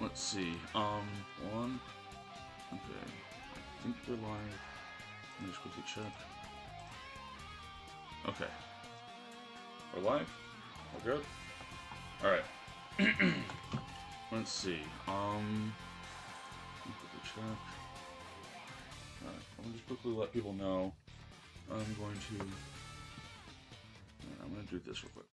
let's see. One. Okay. I think we're live. Let me just quickly check. Okay. We're live? We're good? Alright. Let's see. Let me quickly check. Alright, let me just quickly let people know. I'm going to do this real quick.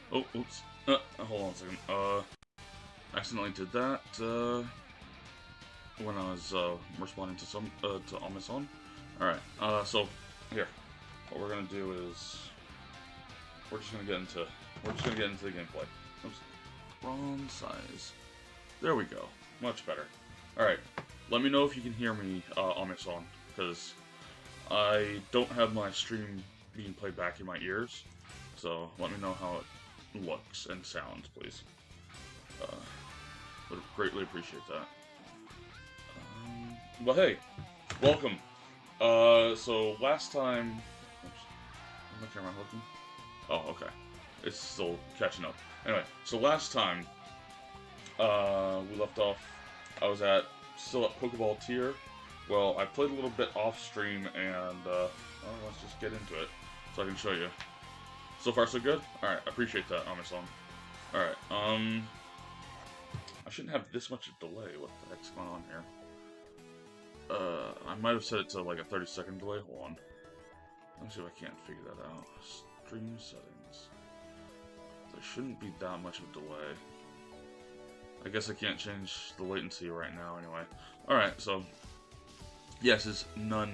Oh, oops. Hold on a second. Accidentally did that, when I was, responding to on my phone. Alright, so, here. What we're gonna do is, we're just gonna get into the gameplay. Oops. Wrong size. There we go. Much better. Alright, let me know if you can hear me, on my phone, because I don't have my stream being played back in my ears, so let me know how it looks and sounds, please. Would greatly appreciate that. But hey, welcome. So last time, oops, is my camera looking? Oh, okay. It's still catching up. Anyway, so last time, we left off. I was still at Pokeball tier. Well, I played a little bit off stream, and well, let's just get into it so I can show you. So far, so good? Alright, I appreciate that, Amazon. Alright, I shouldn't have this much delay. What the heck's going on here? I might have set it to like a 30-second delay. Hold on. Let me see if I can't figure that out. Stream settings. There shouldn't be that much of a delay. I guess I can't change the latency right now anyway. Alright, so... Yes, it's no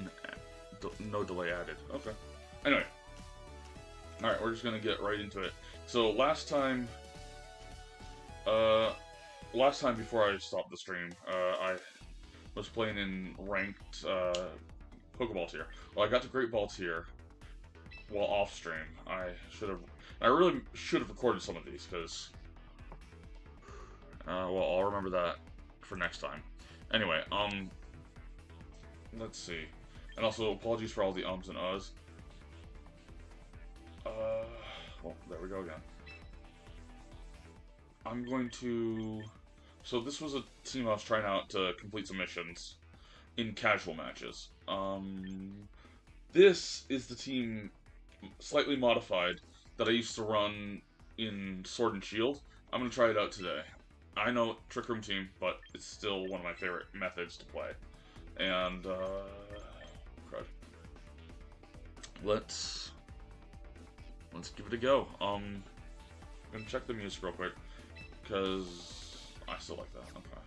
delay added. Okay. Anyway. Alright, we're just gonna get right into it. So, last time before I stopped the stream, I was playing in ranked, Pokeball tier. Well, I got to Great Ball tier while off stream. I really should have recorded some of these, because, well, I'll remember that for next time. Anyway, let's see. And also, apologies for all the ums and uhs. Well, there we go again. I'm going to... So this was a team I was trying out to complete some missions in casual matches. This is the team, slightly modified, that I used to run in Sword and Shield. I'm going to try it out today. I know, Trick Room team, but it's still one of my favorite methods to play. And, crud. Let's give it a go. I'm gonna check the music real quick, because I still like that. Okay.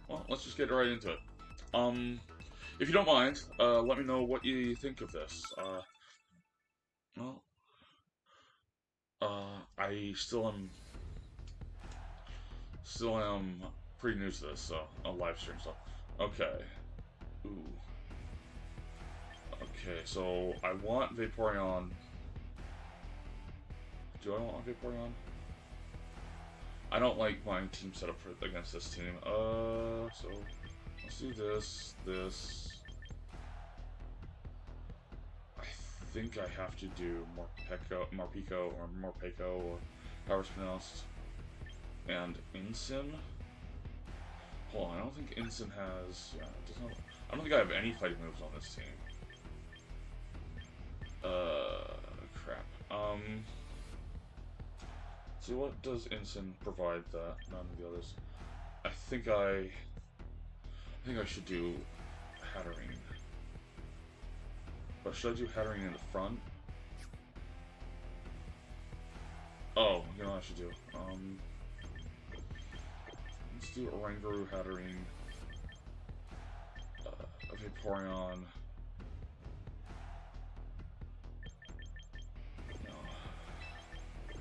Well, let's just get right into it. if you don't mind, let me know what you think of this. Well, I still am pretty new to this, so a live stream stuff. Okay. Ooh. Okay, so I want Vaporeon. Do I want Vaporeon? I don't like my team setup against this team. So let's do this. I think I have to do Morpeko, or Morpeko, or however it's pronounced. And Incin. Hold on, I don't think Incin has. Yeah, it does not, I don't think I have any fighting moves on this team. Crap. See, what does Incin provide that none of the others? I think I should do Hatterene. But should I do Hatterene in the front? Oh, you know what I should do? Let's do Oranguru, Hatterene, Vaporeon. No. I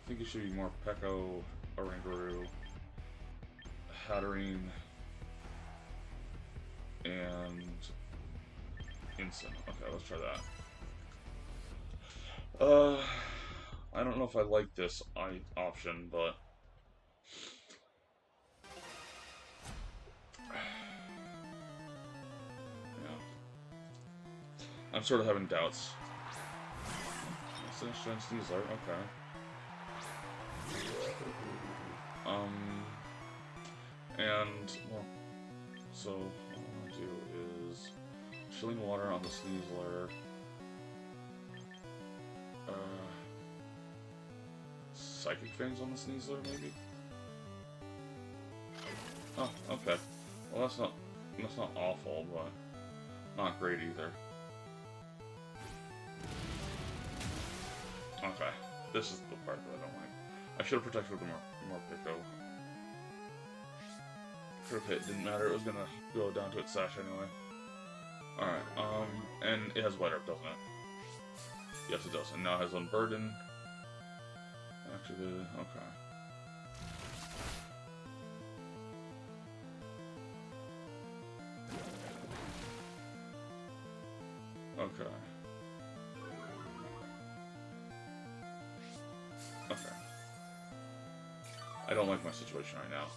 think it should be more Morpeko, Oranguru, Hatterene, and Incin. Okay, let's try that. I don't know if I like this option, but yeah, I'm sort of having doubts. Sneasler, okay. And well, so what I want to do is chilling water on the Sneasler. Psychic Fangs on the Sneasler, maybe? Oh, okay. Well, that's not awful, but not great either. Okay, this is the part that I don't like. I should have protected with more Morpeko. Could have hit, didn't matter, it was gonna go down to its sash anyway. Alright, and it has Light Up, doesn't it? Yes, it does, and now it has Unburden. Actually, okay. Okay. Okay. I don't like my situation right now.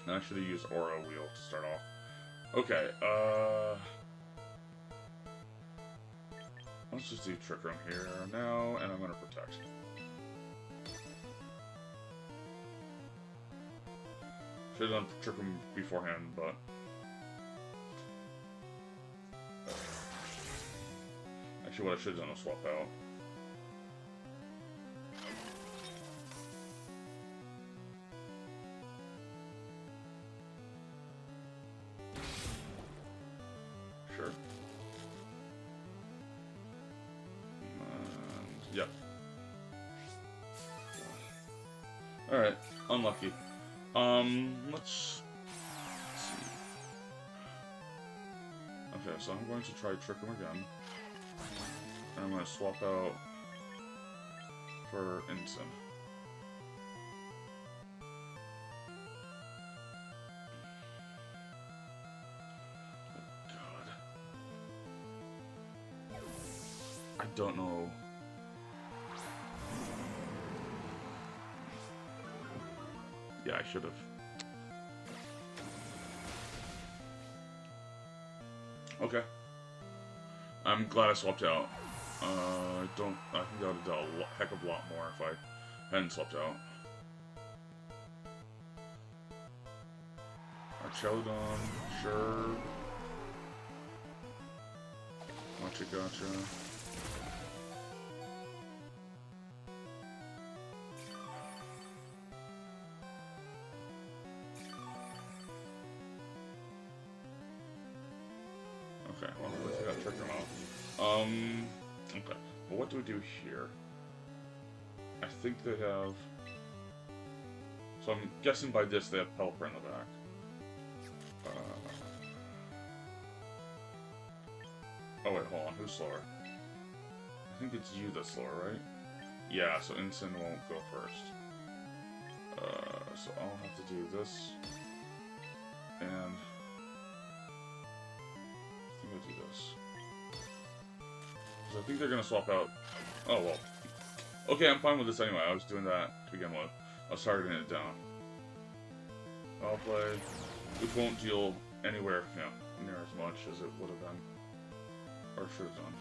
I should have used Aura Wheel to start off. Okay, let's just do Trick Room here now, and I'm gonna protect. Should have done Trick Room beforehand, but actually what I should have done was swap out. Sure. Yep. Alright, unlucky. Let's see. Okay, so I'm going to try Trick Room again. And I'm going to swap out for Incin. Oh, God. I don't know. Yeah, I should have. Okay. I'm glad I swapped out. I think I would have done a heck of a lot more if I hadn't swapped out. Archelodon, sure. Gotcha. Okay, well, at least I got Trick Room off. Okay. Well, what do we do here? I think they have... So I'm guessing by this they have Pelipper in the back. Oh wait, hold on. Who's slower? I think it's you that's slower, right? Yeah, so Ensign won't go first. So I'll have to do this. And I think I'll do this. So I think they're gonna swap out. Oh well. Okay, I'm fine with this anyway. I was doing that to begin with. I was targeting it down. I'll play, which won't deal anywhere, near as much as it would have done. Or should have done.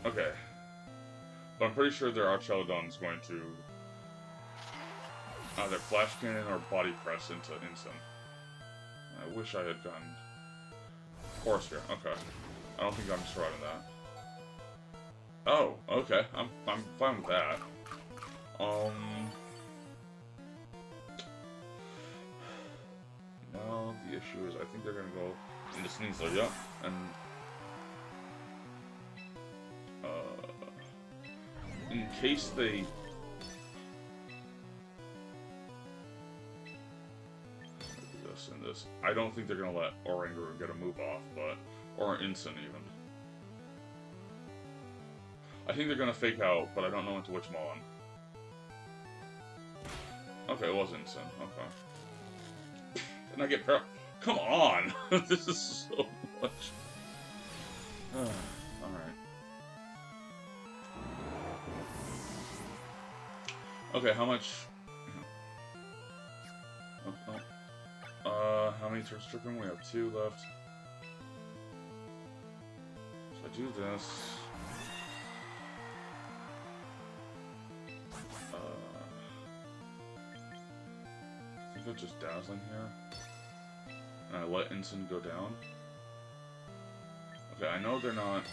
Okay. But I'm pretty sure their Archelodon is going to either Flash Cannon or Body Press into Instant. I wish I had gotten Force here. Okay. I don't think I'm surviving that. Oh, okay. I'm fine with that. Now the issue is I think they're gonna go into Sneasler, yeah. And in case they do this and this, I don't think they're gonna let Oranguru get a move off, but or Instant even. I think they're gonna fake out, but I don't know into which Mon. Okay, it was Instant. Okay. Didn't I get paralyzed? Come on! This is so much. Alright. Okay, how much? How many turns took him? We have 2 left. So I do this. I think I'm just dazzling here. And I let Ensign go down. Okay, I know they're not.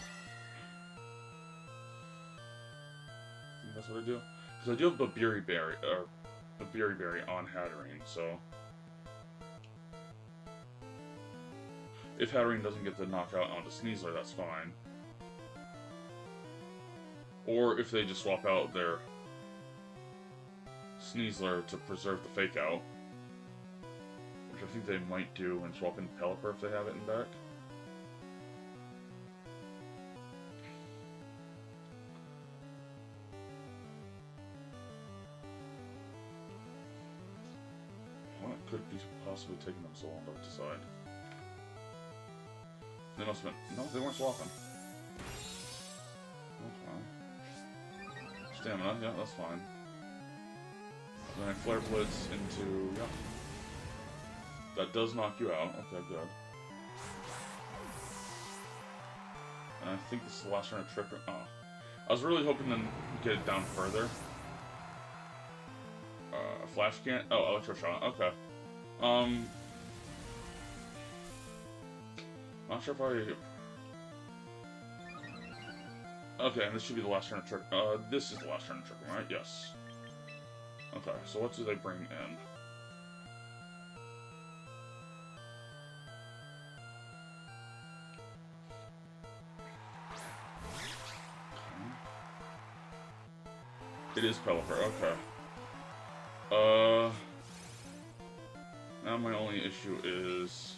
I think that's what I do. Because I do have Babiri Berry on Hatterene, so if Hatterene doesn't get the knockout onto Sneasler, that's fine. Or if they just swap out their Sneasler to preserve the fake out, which I think they might do, and swap in Pelipper if they have it in back. What could be possibly taking them so long to decide? They must have been. No, they weren't swapping. Okay. Stamina, yeah, that's fine. Then I Flare Blitz into. Yeah. That does knock you out. Okay, good. And I think this is the last turn of Trick. Oh. I was really hoping to get it down further. Flash can't. Oh, Electro Shot. Okay. Not sure if I. Okay, and this should be the last turn of Trick. This is the last turn of Trick, right? Yes. Okay, so what do they bring in? It is Pelipper, okay. Now my only issue is...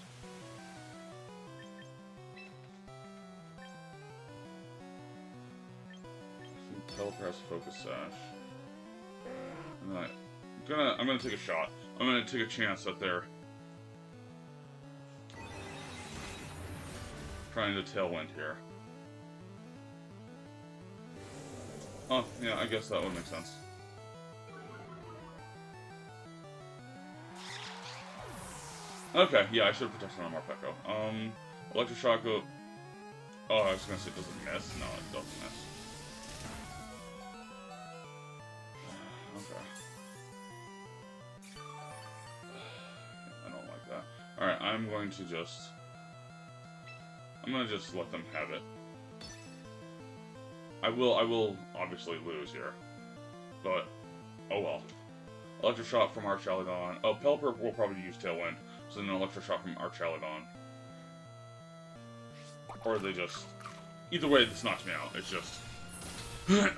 Pelipper has Focus Sash. And then I'm gonna take a shot. I'm gonna take a chance that they're trying to Tailwind here. Oh, yeah, I guess that would make sense. Okay, yeah, I should have protected on Morpeko. Electroshock go... Oh, I was gonna say, does it miss? No, it doesn't miss. Okay. I don't like that. Alright, I'm gonna just let them have it. I will obviously lose here. But, oh well. Electroshock from Archelodon. Oh, Pelipper will probably use Tailwind. So then Electroshock from Archelodon. Or they just... Either way, this knocks me out. It's just... God,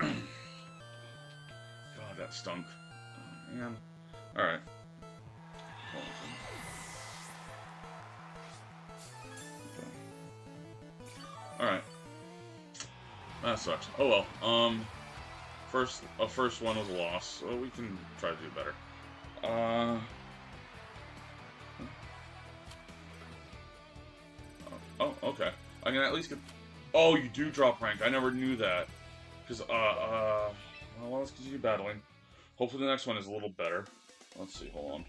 that stunk. Oh, man. Alright. Okay. Alright. That sucks. Oh well. First one was a loss, so we can try to do better. Oh, okay. I can at least get... Oh, you do drop rank. I never knew that. Because, well, let's continue battling. Hopefully the next one is a little better. Let's see, hold on.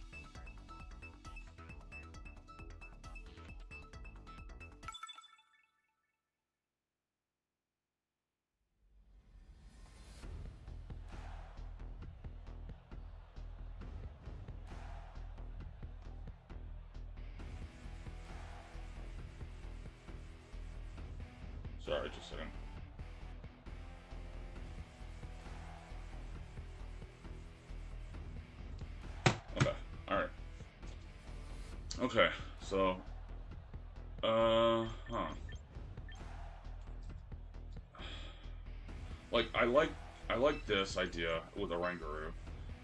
Sorry, just a second. Okay, alright. Okay, so... Like, I like this idea with a Rangaroo.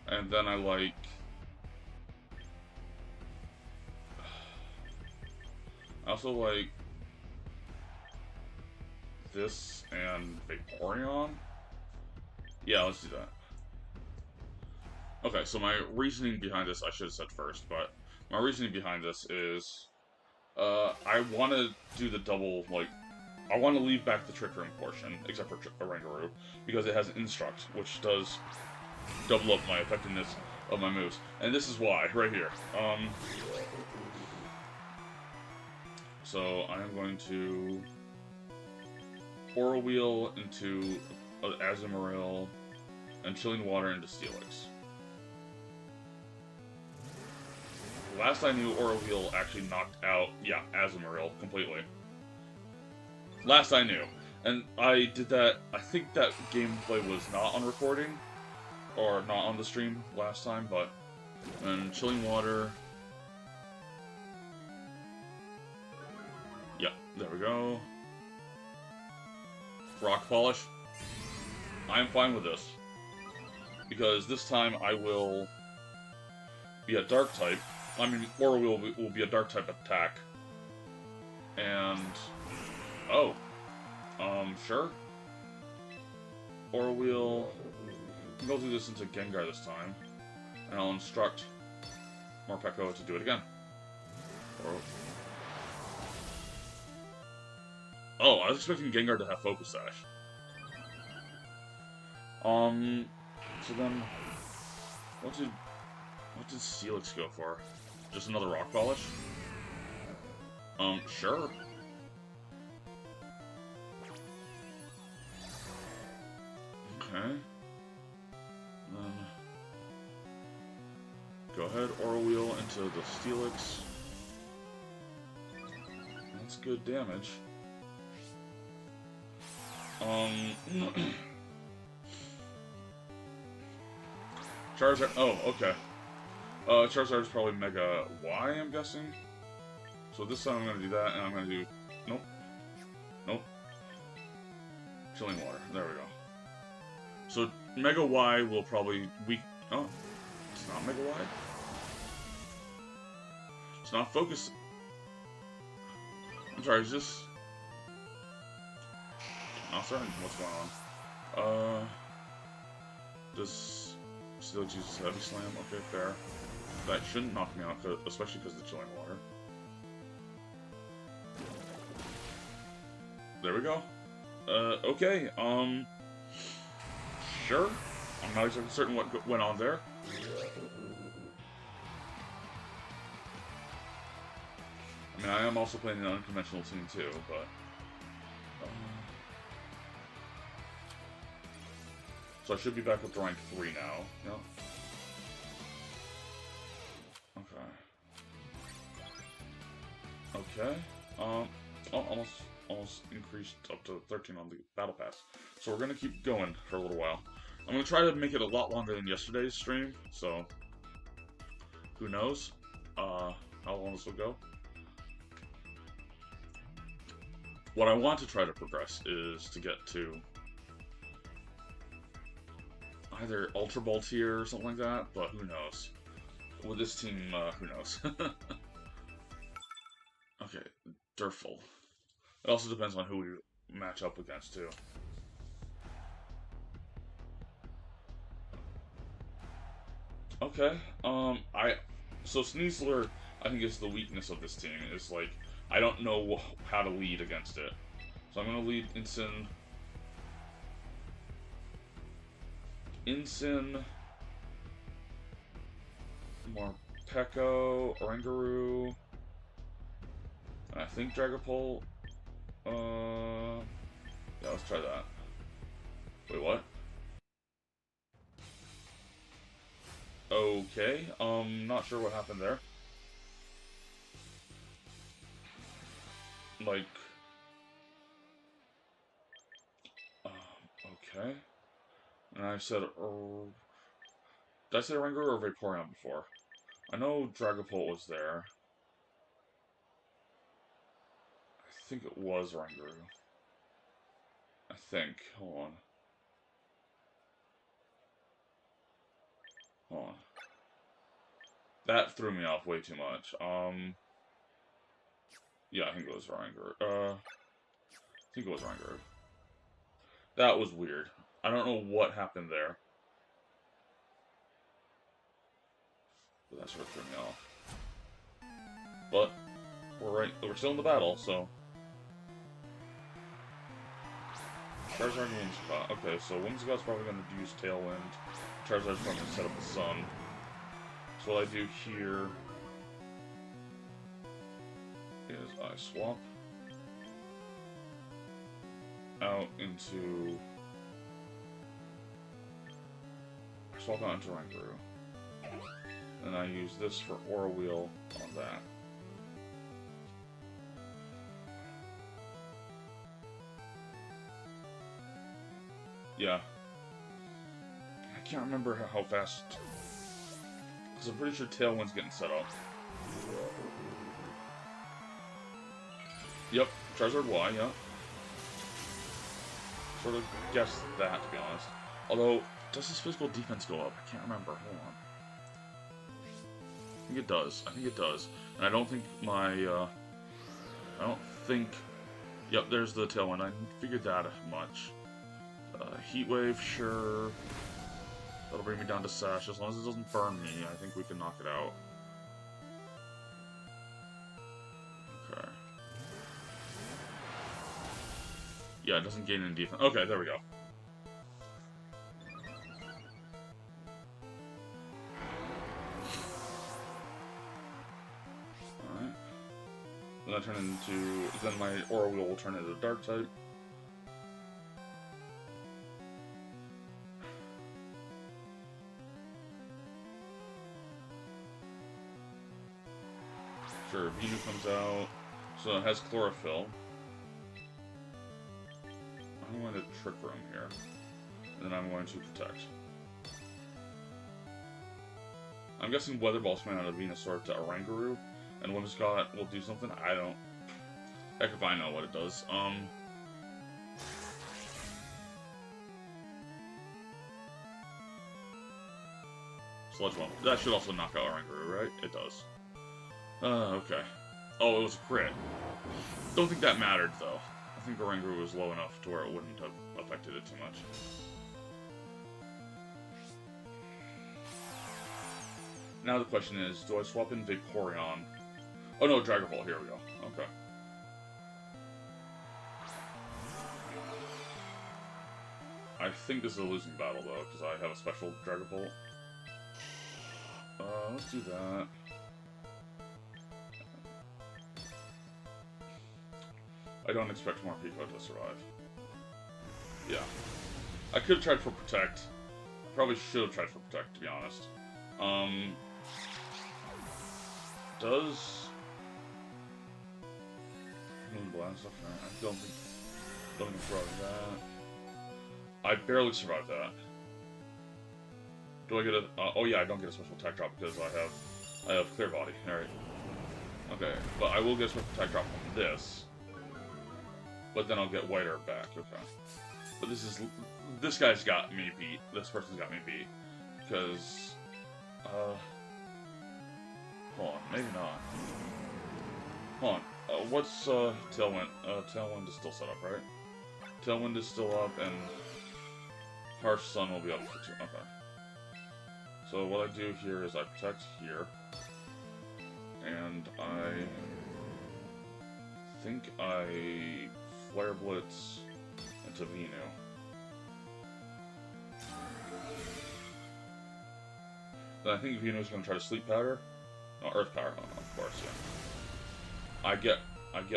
And then I like... I also like... this and Vaporeon? Yeah, let's do that. Okay, so my reasoning behind this, I should have said first, but my reasoning behind this is, I want to do the double, like, I want to leave back the Trick Room portion, except for Rangaroo, because it has Instruct, which does double up my effectiveness of my moves. And this is why, right here. So I am going to Aura Wheel into Azumarill, and Chilling Water into Steelix. Last I knew, Aura Wheel actually knocked out, yeah, Azumarill completely. Last I knew. And I did that, I think that gameplay was not on recording, or not on the stream last time, but... And Chilling Water... Yeah, there we go. Rock Polish. I am fine with this. Because this time I will be a Dark type. I mean, Aura will be a Dark type attack. And... Oh. Sure. Aura Wheel... I'll do this into Gengar this time. And I'll instruct Morpeko to do it again. Oh, I was expecting Gengar to have Focus Sash. So then... What did Steelix go for? Just another Rock Polish? Sure. Okay. Go ahead, Aura Wheel into the Steelix. That's good damage. Charizard. Oh, okay. Charizard's probably Mega Y, I'm guessing. So this time I'm gonna do that, and I'm gonna do. Nope. Nope. Chilling Water. There we go. So Mega Y will probably Oh, it's not Mega Y. It's not Focus. I'm sorry. Is this? Not certain what's going on. Does still use Heavy Slam? Okay, fair. That shouldn't knock me out, especially because of the Chilling Water. There we go. Okay, sure. I'm not exactly certain what went on there. I mean, I am also playing an unconventional team too, but... So I should be back up to rank 3 now. Yep. Okay. Okay. Oh, almost increased up to 13 on the Battle Pass. So we're gonna keep going for a little while. I'm gonna try to make it a lot longer than yesterday's stream, so... Who knows? How long this will go. What I want to try to progress is to get to... either Ultra Ball tier or something like that, but who knows. With this team, who knows. Okay, Durful. It also depends on who match up against too. Okay. So Sneasler, I think, is the weakness of this team. Is like I don't know how to lead against it, so I'm gonna lead Ensign, Morpeko, Oranguru, and I think Dragapult. Yeah, let's try that. Wait, what? Okay, not sure what happened there. Like, okay. And I said, did I say Oranguru or Vaporeon before? I know Dragapult was there. I think it was Oranguru. I think. Hold on. Hold on. That threw me off way too much. Yeah, I think it was Oranguru. I think it was Oranguru. That was weird. I don't know what happened there. But that sort of threw me off. But we're still in the battle, so. Charizard and Whimsicott. Okay, so Whimsicott's probably going to use Tailwind. Charizard's probably going to set up the Sun. So what I do here is I swap out into Oranguru. And I use this for Aura Wheel on that. Yeah. I can't remember how fast. Because I'm pretty sure Tailwind's getting set up. Yep, Charizard Y, yeah. Sort of guessed that, to be honest. Although, does his physical defense go up? I can't remember. Hold on. I think it does. I think it does. And I don't think my, I don't think... Yep, there's the Tailwind. I figured that much. Heat Wave, sure. That'll bring me down to Sash. As long as it doesn't burn me, I think we can knock it out. Okay. Yeah, it doesn't gain any defense. Okay, there we go. Alright. Then I turn into... Then my Aura Wheel will turn into a Dark type. Sure, Venu comes out, so it has Chlorophyll. I'm going to Trick Room here, and then I'm going to Protect. I'm guessing Weather Ball's coming out of Venusaur to Oranguru, and Whimsicott will do something. I don't. Heck if I know what it does. Sludge Bomb. That should also knock out Oranguru, right? It does. Okay. Oh, it was a crit. Don't think that mattered, though. I think Oranguru was low enough to where it wouldn't have affected it too much. Now the question is, do I swap in Vaporeon? Oh no, Dragapult, here we go. Okay. I think this is a losing battle, though, because I have a special Dragapult. Let's do that. I don't expect Morpeko to survive. Yeah. I could have tried for Protect. I probably should have tried for Protect, to be honest. Does... Moonblast, okay. I don't think I survived that. I barely survived that. Do I get a... oh yeah, I don't get a special attack drop because I have Clear Body. Alright. Okay, but I will get a special attack drop from this. But then I'll get White Herb back, okay. But this guy's got me beat. This person's got me beat. Because, hold on, maybe not. Hold on, what's, Tailwind? Tailwind is still set up, right? Tailwind is still up, and Harsh Sun will be up for 2. Okay. So what I do here is I protect here, and I think I Flare Blitz into Venu. Then I think Venu's gonna try to Sleep Powder. No, Earth Power, of course, yeah. I get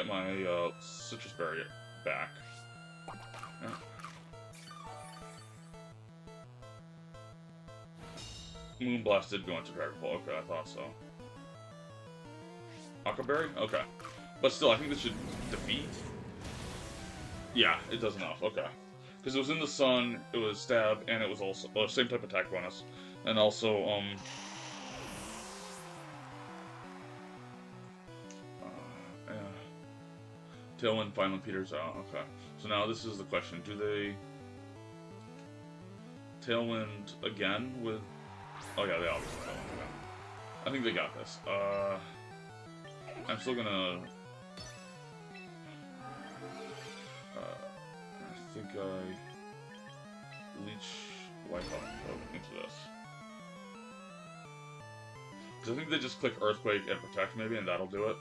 my Citrus Berry back. Yeah. Moonblast did go into Dragon Ball. Okay, I thought so. Aqua Berry? Okay. But still, I think this should defeat. Yeah, it does enough. Okay. Because it was in the sun, it was stab, and it was also same type attack bonus, and also Tailwind finally peters out. Okay. So now this is the question: do they Tailwind again with? Oh yeah, they obviously Tailwind again. I think they got this. I'm still gonna. I think I leech life up into this. Because I think they just click Earthquake and Protect maybe, and that'll do it.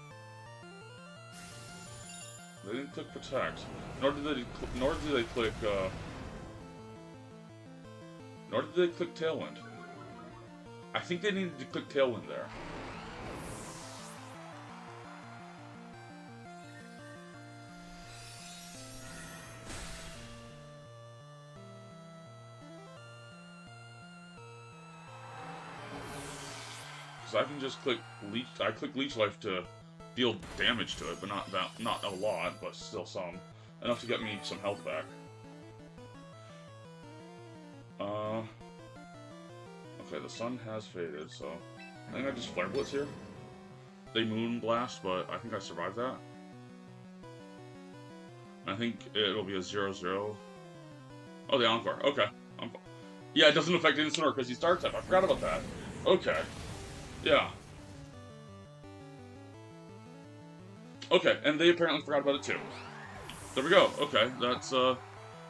They didn't click Protect, nor did they click Tailwind. I think they needed to click Tailwind there. I can just click Leech. I click Leech Life to deal damage to it, but not a lot, but still some. Enough to get me some health back. Okay, the sun has faded, so I think I just Flare Blitz here. They Moon Blast, but I think I survived that. I think it'll be a 0-0. Oh, the Encore. Okay. Yeah, it doesn't affect Instant because he's Dark type. I forgot about that. Okay. Yeah. Okay, and they apparently forgot about it too. There we go. Okay, that's a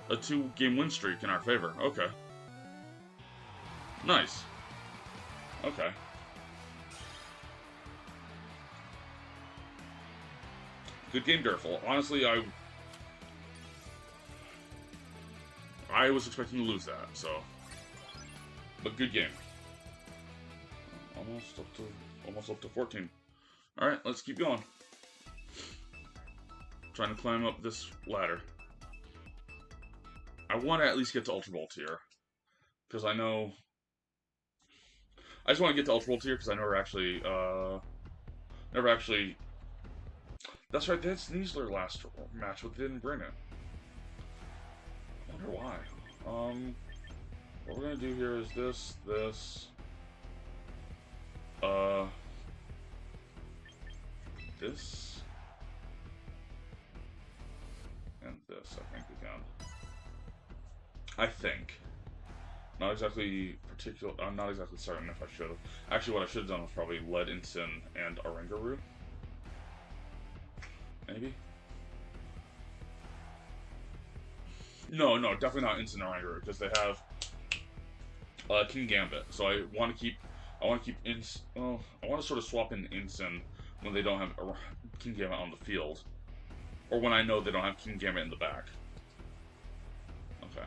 2-game win streak in our favor. Okay. Nice. Okay. Good game, Durful. Honestly, I was expecting to lose that, so. But good game. Almost up to 14. Alright, let's keep going. Trying to climb up this ladder. I want to at least get to Ultra Ball tier. Because I know... I just want to get to Ultra Ball tier because I never actually... That's right, they had Sneasler last match, but they didn't bring it. I wonder why. What we're going to do here is this... This... And this, I think, again. I think. Not exactly particular. I'm not exactly certain if I should have. Actually, what I should have done was probably Lead, Ensign, and Oranguru. Maybe? No, definitely not Ensign and Oranguru, because they have King Gambit. So I want to keep well, I want to sort of swap in Ensign when they don't have King Gambit on the field. Or when I know they don't have King Gambit in the back. Okay.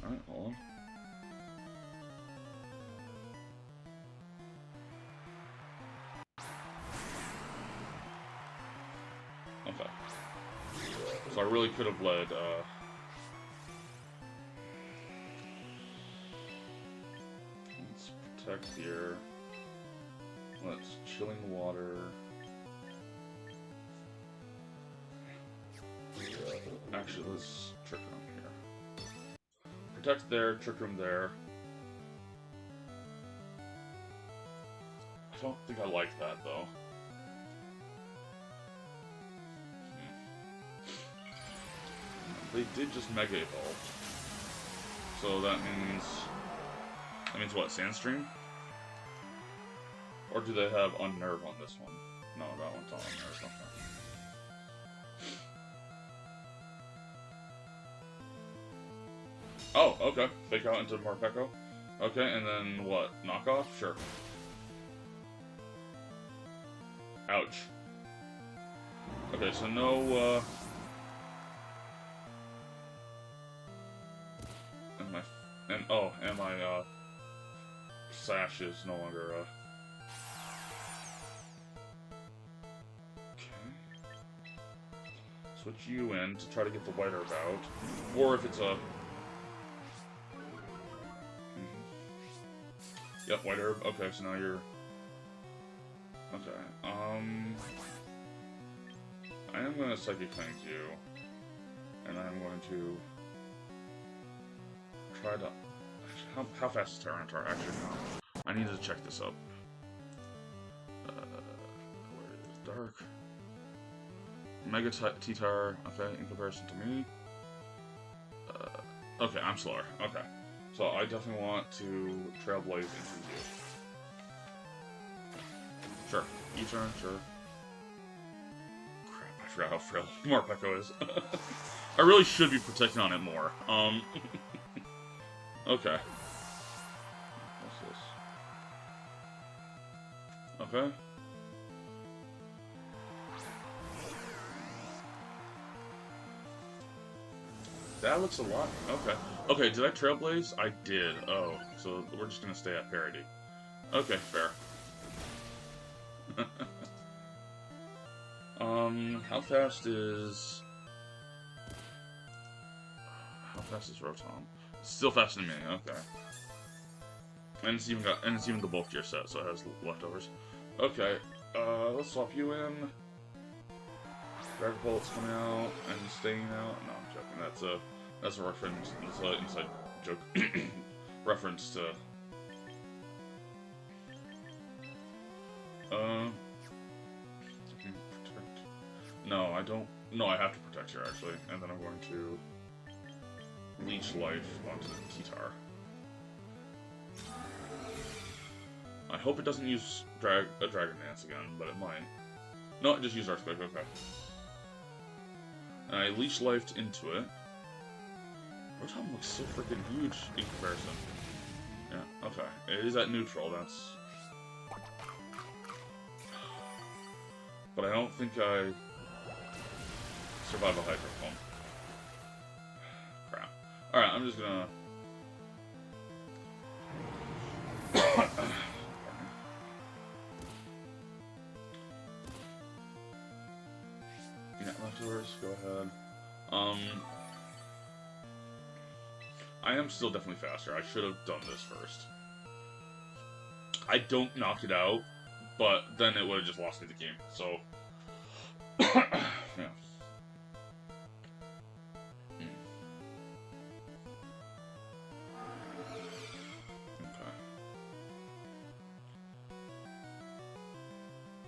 Alright, hold on. Okay. So I really could have led, let's protect here. Let's Chilling Water. Actually, let's Trick Room here. Protect there, Trick Room there. I don't think I like that, though. They did just Mega Evolve. So that means what? Sandstream? Or do they have Unnerve on this one? No, that one's on Unnerve. Okay. Oh, okay. Fake out into Morpeko. Okay, and then what? Knockoff? Sure. Ouch. Okay, so no, and my, Sash is no longer, Okay. Switch you in to try to get the White Herb out. Or if it's a... Yep, White Herb. Okay, so now you're... Okay, I am going to Psychic Fangs you. And I'm going to... try to... How fast is Tyranitar? Actually, no. I need to check this up. Where is Dark? Mega T-Tar, okay, in comparison to me. Okay, I'm slower. Okay. So I definitely want to Trailblaze into you. Sure. E-turn, sure. Crap, I forgot how frail Morpeko is. I really should be protecting on it more. Okay. What's this? Okay. That looks a lot. Okay. Okay, did I Trailblaze? I did. Oh, so we're just gonna stay at parity. Okay, fair. How fast is... How fast is Rotom? Still faster than me, okay. And it's even the bulkier set, so it has leftovers. Okay, let's swap you in. Dragon Pulse coming out and staying out. No, I'm joking. That's a reference. That's an inside joke. Reference to. Protect. No, I don't. No, I have to protect her actually, and then I'm going to leech life onto the T-Tar. I hope it doesn't use Dragon Dance again, but it might. No, it just used Earthquake. Okay. And I leech lifed into it. Rotom looks so freaking huge in comparison. Yeah, okay. It is at neutral, that's... But I don't think I survive a Hydro Pump. Crap. Alright, I'm just gonna... Yeah, leftovers, go ahead. I am still definitely faster. I should have done this first. I don't knock it out, but then it would have just lost me the game, so... yeah. Okay.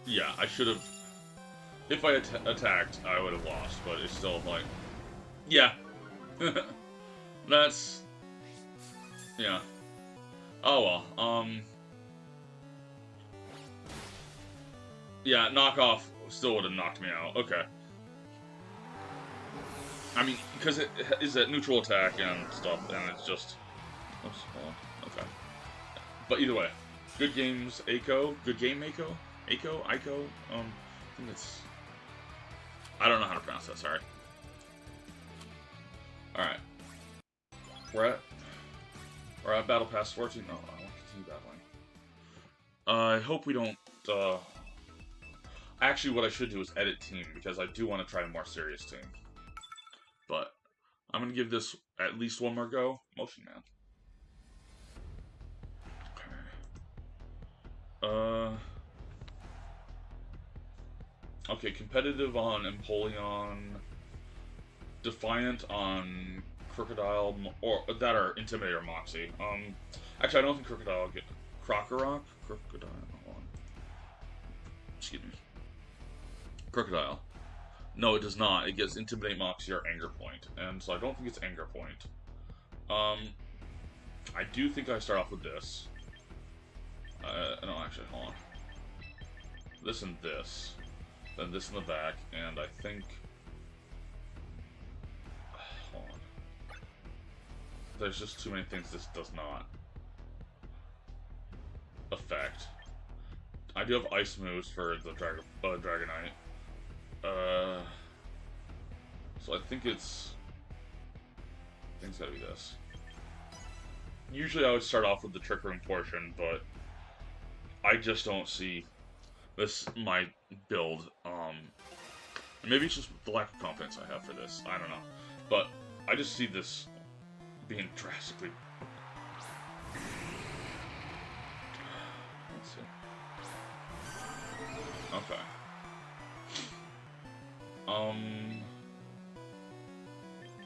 Yeah, I should have... If I attacked, I would have lost, but it's still like... Yeah. That's... Yeah. Oh well, yeah, knockoff still would have knocked me out. Okay. I mean, because it is a neutral attack and stuff, and it's just... Oops, hold on. Okay. But either way, good games, Aiko. Good game, Aiko? Aiko? Aiko? I think it's... I don't know how to pronounce that, sorry. Alright. We're at Battle Pass 14. No, I want to continue battling. I hope we don't, Actually, what I should do is edit team, because I do want to try a more serious team. But, I'm going to give this at least one more go. Motion Man. Okay. Okay, competitive on Empoleon. Defiant on Crocodile, or that are Intimidate or Moxie. Actually, I don't think Crocodile will get Crocodile. Hold on. Excuse me. Crocodile. No, it does not. It gets Intimidate, Moxie, or Anger Point, and so I don't think it's Anger Point. I do think I start off with this. No, actually, hold on. This and this. Then this in the back, and I think... Hold on. There's just too many things this does not affect. I do have ice moves for the Dragonite. So I think it's... I think it's gotta be this. Usually I would start off with the Trick Room portion, but I just don't see this, my build. Maybe it's just the lack of confidence I have for this. I don't know. But I just see this being drastically... Let's see. Okay. I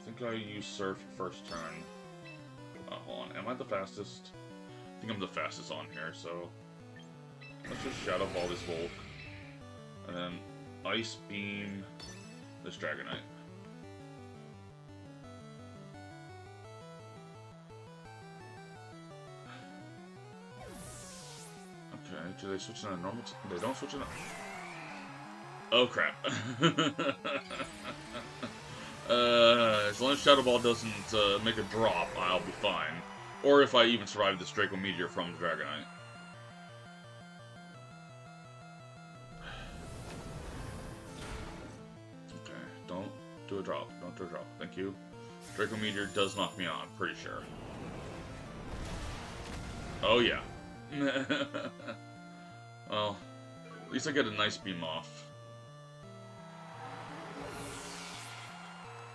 think I use Surf first turn. Hold on. Am I the fastest? I think I'm the fastest on here, so... Let's just Shadow Ball this Volk. And then Ice Beam this Dragonite. Okay, do they switch in a normal... They don't switch in a... Oh crap. As long as Shadow Ball doesn't make a drop, I'll be fine. Or if I even survive this Draco Meteor from the Dragonite. Okay, don't do a drop. Don't do a drop. Thank you. Draco Meteor does knock me out, I'm pretty sure. Oh yeah. Well, at least I get a nice beam off.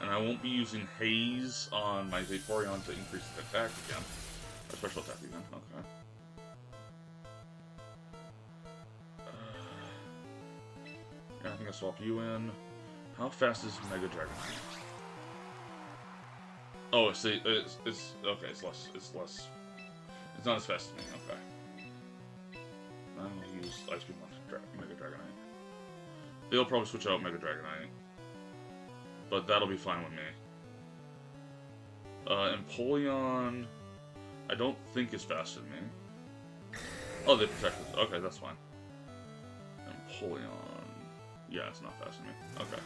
And I won't be using Haze on my Vaporeon to increase its attack again. Or special attack again, okay. Yeah, I think I swap you in. How fast is Mega Dragonite? Oh, see, it's okay, it's less, it's not as fast as me, okay. I'll use Ice Beam on Mega Dragonite. They'll probably switch out Mega Dragonite. But that'll be fine with me. Empoleon, I don't think is faster than me. Oh, they protected. Okay, that's fine. Empoleon, yeah, it's not faster than me. Okay.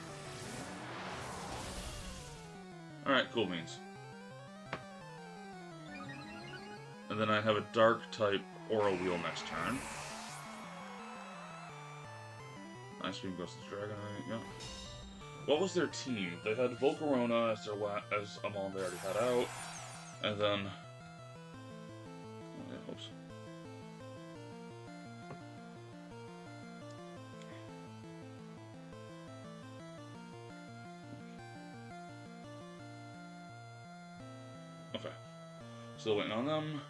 Alright, cool beans. And then I have a Dark type Aura Wheel next turn. Ice Beam goes to Dragonite, yeah. What was their team? They had Volcarona as their as a mon they already had out, and then oh, yeah, oops. Okay, still waiting on them.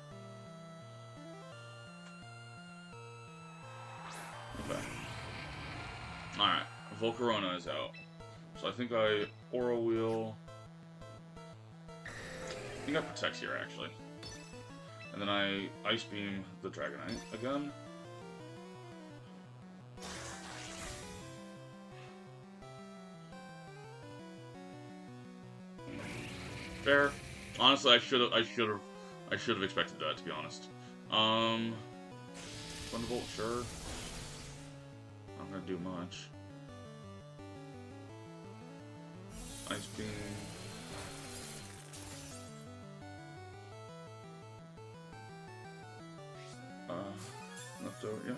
Okay, all right. Volcarona is out. So I think I Aura Wheel. I think I Protect here actually. And then I Ice Beam the Dragonite again. Fair. Honestly, I should have expected that, to be honest. Thunderbolt, sure. Not gonna do much. Ice Beam. Left over, yeah.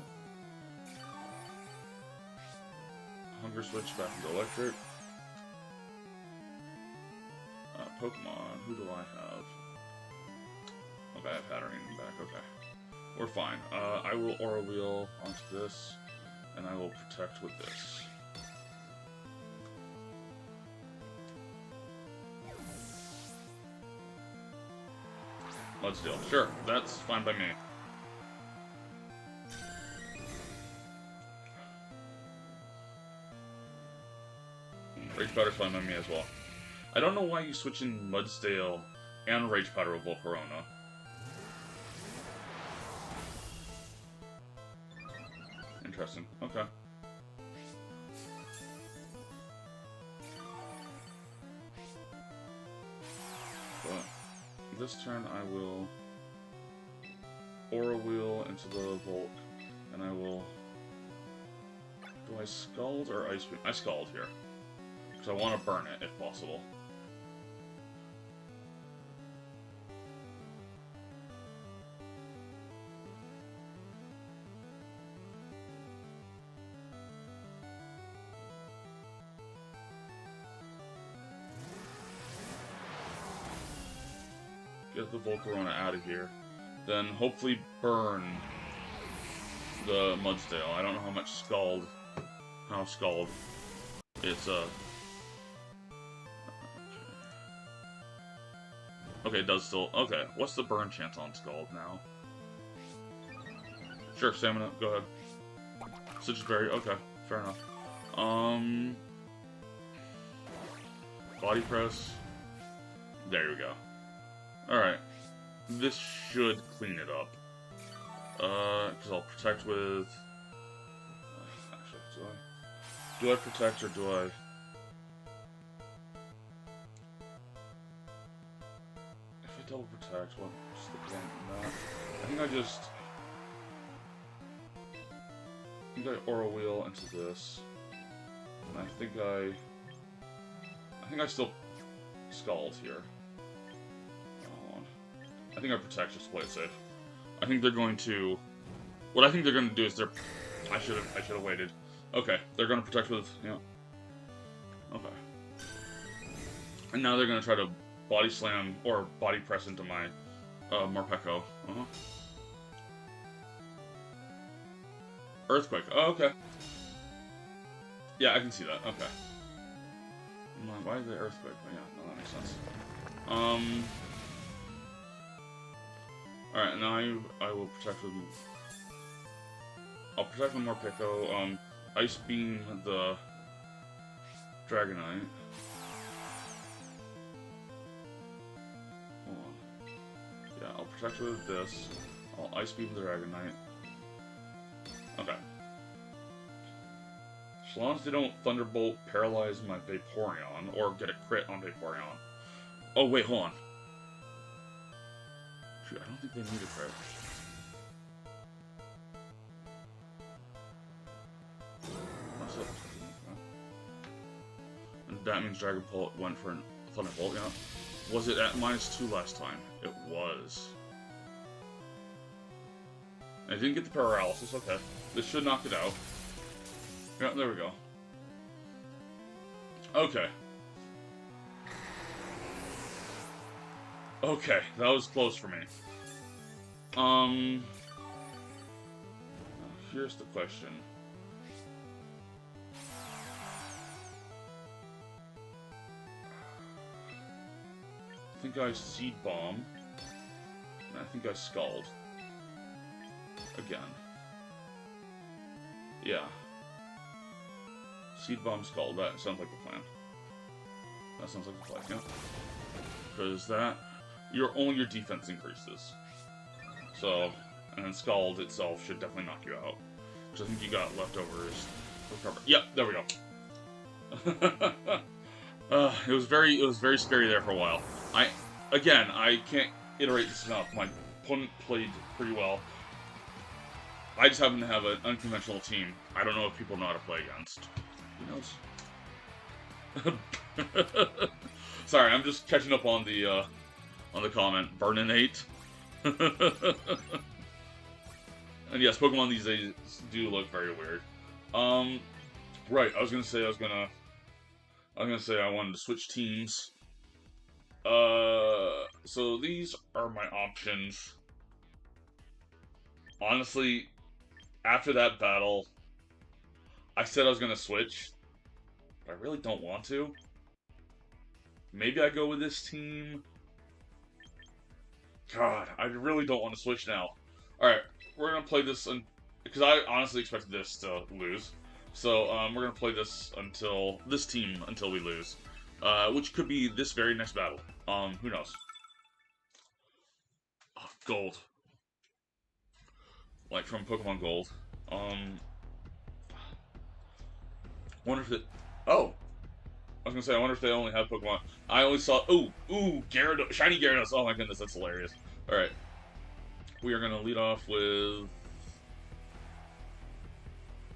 Hunger Switch back into Electric. Pokemon, who do I have? Okay, I have Patterning back, okay. We're fine. I will Aura Wheel onto this, and I will Protect with this. Mudsteel. Sure, that's fine by me. Rage Powder's fine by me as well. I don't know why you switch in Mudsteel and Rage Powder with Volcarona. Interesting. Okay. But this turn I will Aura Wheel into the Volk, and I will... Do I Scald or Ice Beam? I Scald here. Because I want to burn it, if possible. Get the Volcarona out of here. Then hopefully burn the Mudsdale. I don't know how much Scald... How Scald... It's, Okay, it does still... Okay, what's the burn chance on Scald now? Sure, Stamina, go ahead. Citrus Berry, okay, fair enough. Body Press. There we go. Alright. This should clean it up. Because I'll protect with... Actually, do I protect or do I... If I double protect, what's the point in that? I think I just... I think I Aura Wheel into this. And I think I still Scald here. I think I protect just to play it safe. I think they're going to... What I think they're going to do is they're... I should have waited. Okay, they're going to protect with... Yeah. Okay. And now they're going to try to body slam or body press into my Morpeko. Earthquake. Oh, okay. Yeah, I can see that. Okay. Why is the Earthquake? Yeah, no, that makes sense. Alright, now I will protect with... I'll protect with Morpeko, Ice Beam the Dragonite. Hold on. Yeah, I'll protect with this. I'll Ice Beam the Dragonite. Okay. As long as they don't Thunderbolt paralyze my Vaporeon, or get a crit on Vaporeon. Oh, wait, hold on. Shoot, I don't think they need a crit. That's it. And that means Dragonbolt went for a Thunderbolt, yeah. Was it at -2 last time? It was. I didn't get the paralysis, okay. This should knock it out. Yeah, there we go. Okay. Okay, that was close for me. Here's the question. I think I Seed Bomb. And I think I Scald. Again. Yeah. Seed Bomb Scald. That sounds like the plan. That sounds like the plan, yeah. Because that... only your defense increases. So, and then Scald itself should definitely knock you out. Which I think you got leftovers recover. Yep, there we go. It was very scary there for a while. Again, I can't iterate this enough. My opponent played pretty well. I just happen to have an unconventional team. I don't know if people know how to play against. Who knows? Sorry, I'm just catching up on the comment. Burninate. And yes, Pokemon these days do look very weird. Right, I was gonna say I wanted to switch teams. So these are my options. Honestly, after that battle, I said I was gonna switch, but I really don't want to. Maybe I go with this team. God, I really don't want to switch now. Alright, we're gonna play this, because I honestly expected this to lose. So, we're gonna play this until we lose. Which could be this very next battle. Who knows? Oh, gold. Like from Pokemon Gold. Wonder if it... Oh! I was gonna say, I wonder if they only have Pokemon. I only saw... Ooh! Gyarados! Shiny Gyarados! Oh my goodness, that's hilarious. Alright. We are going to lead off with...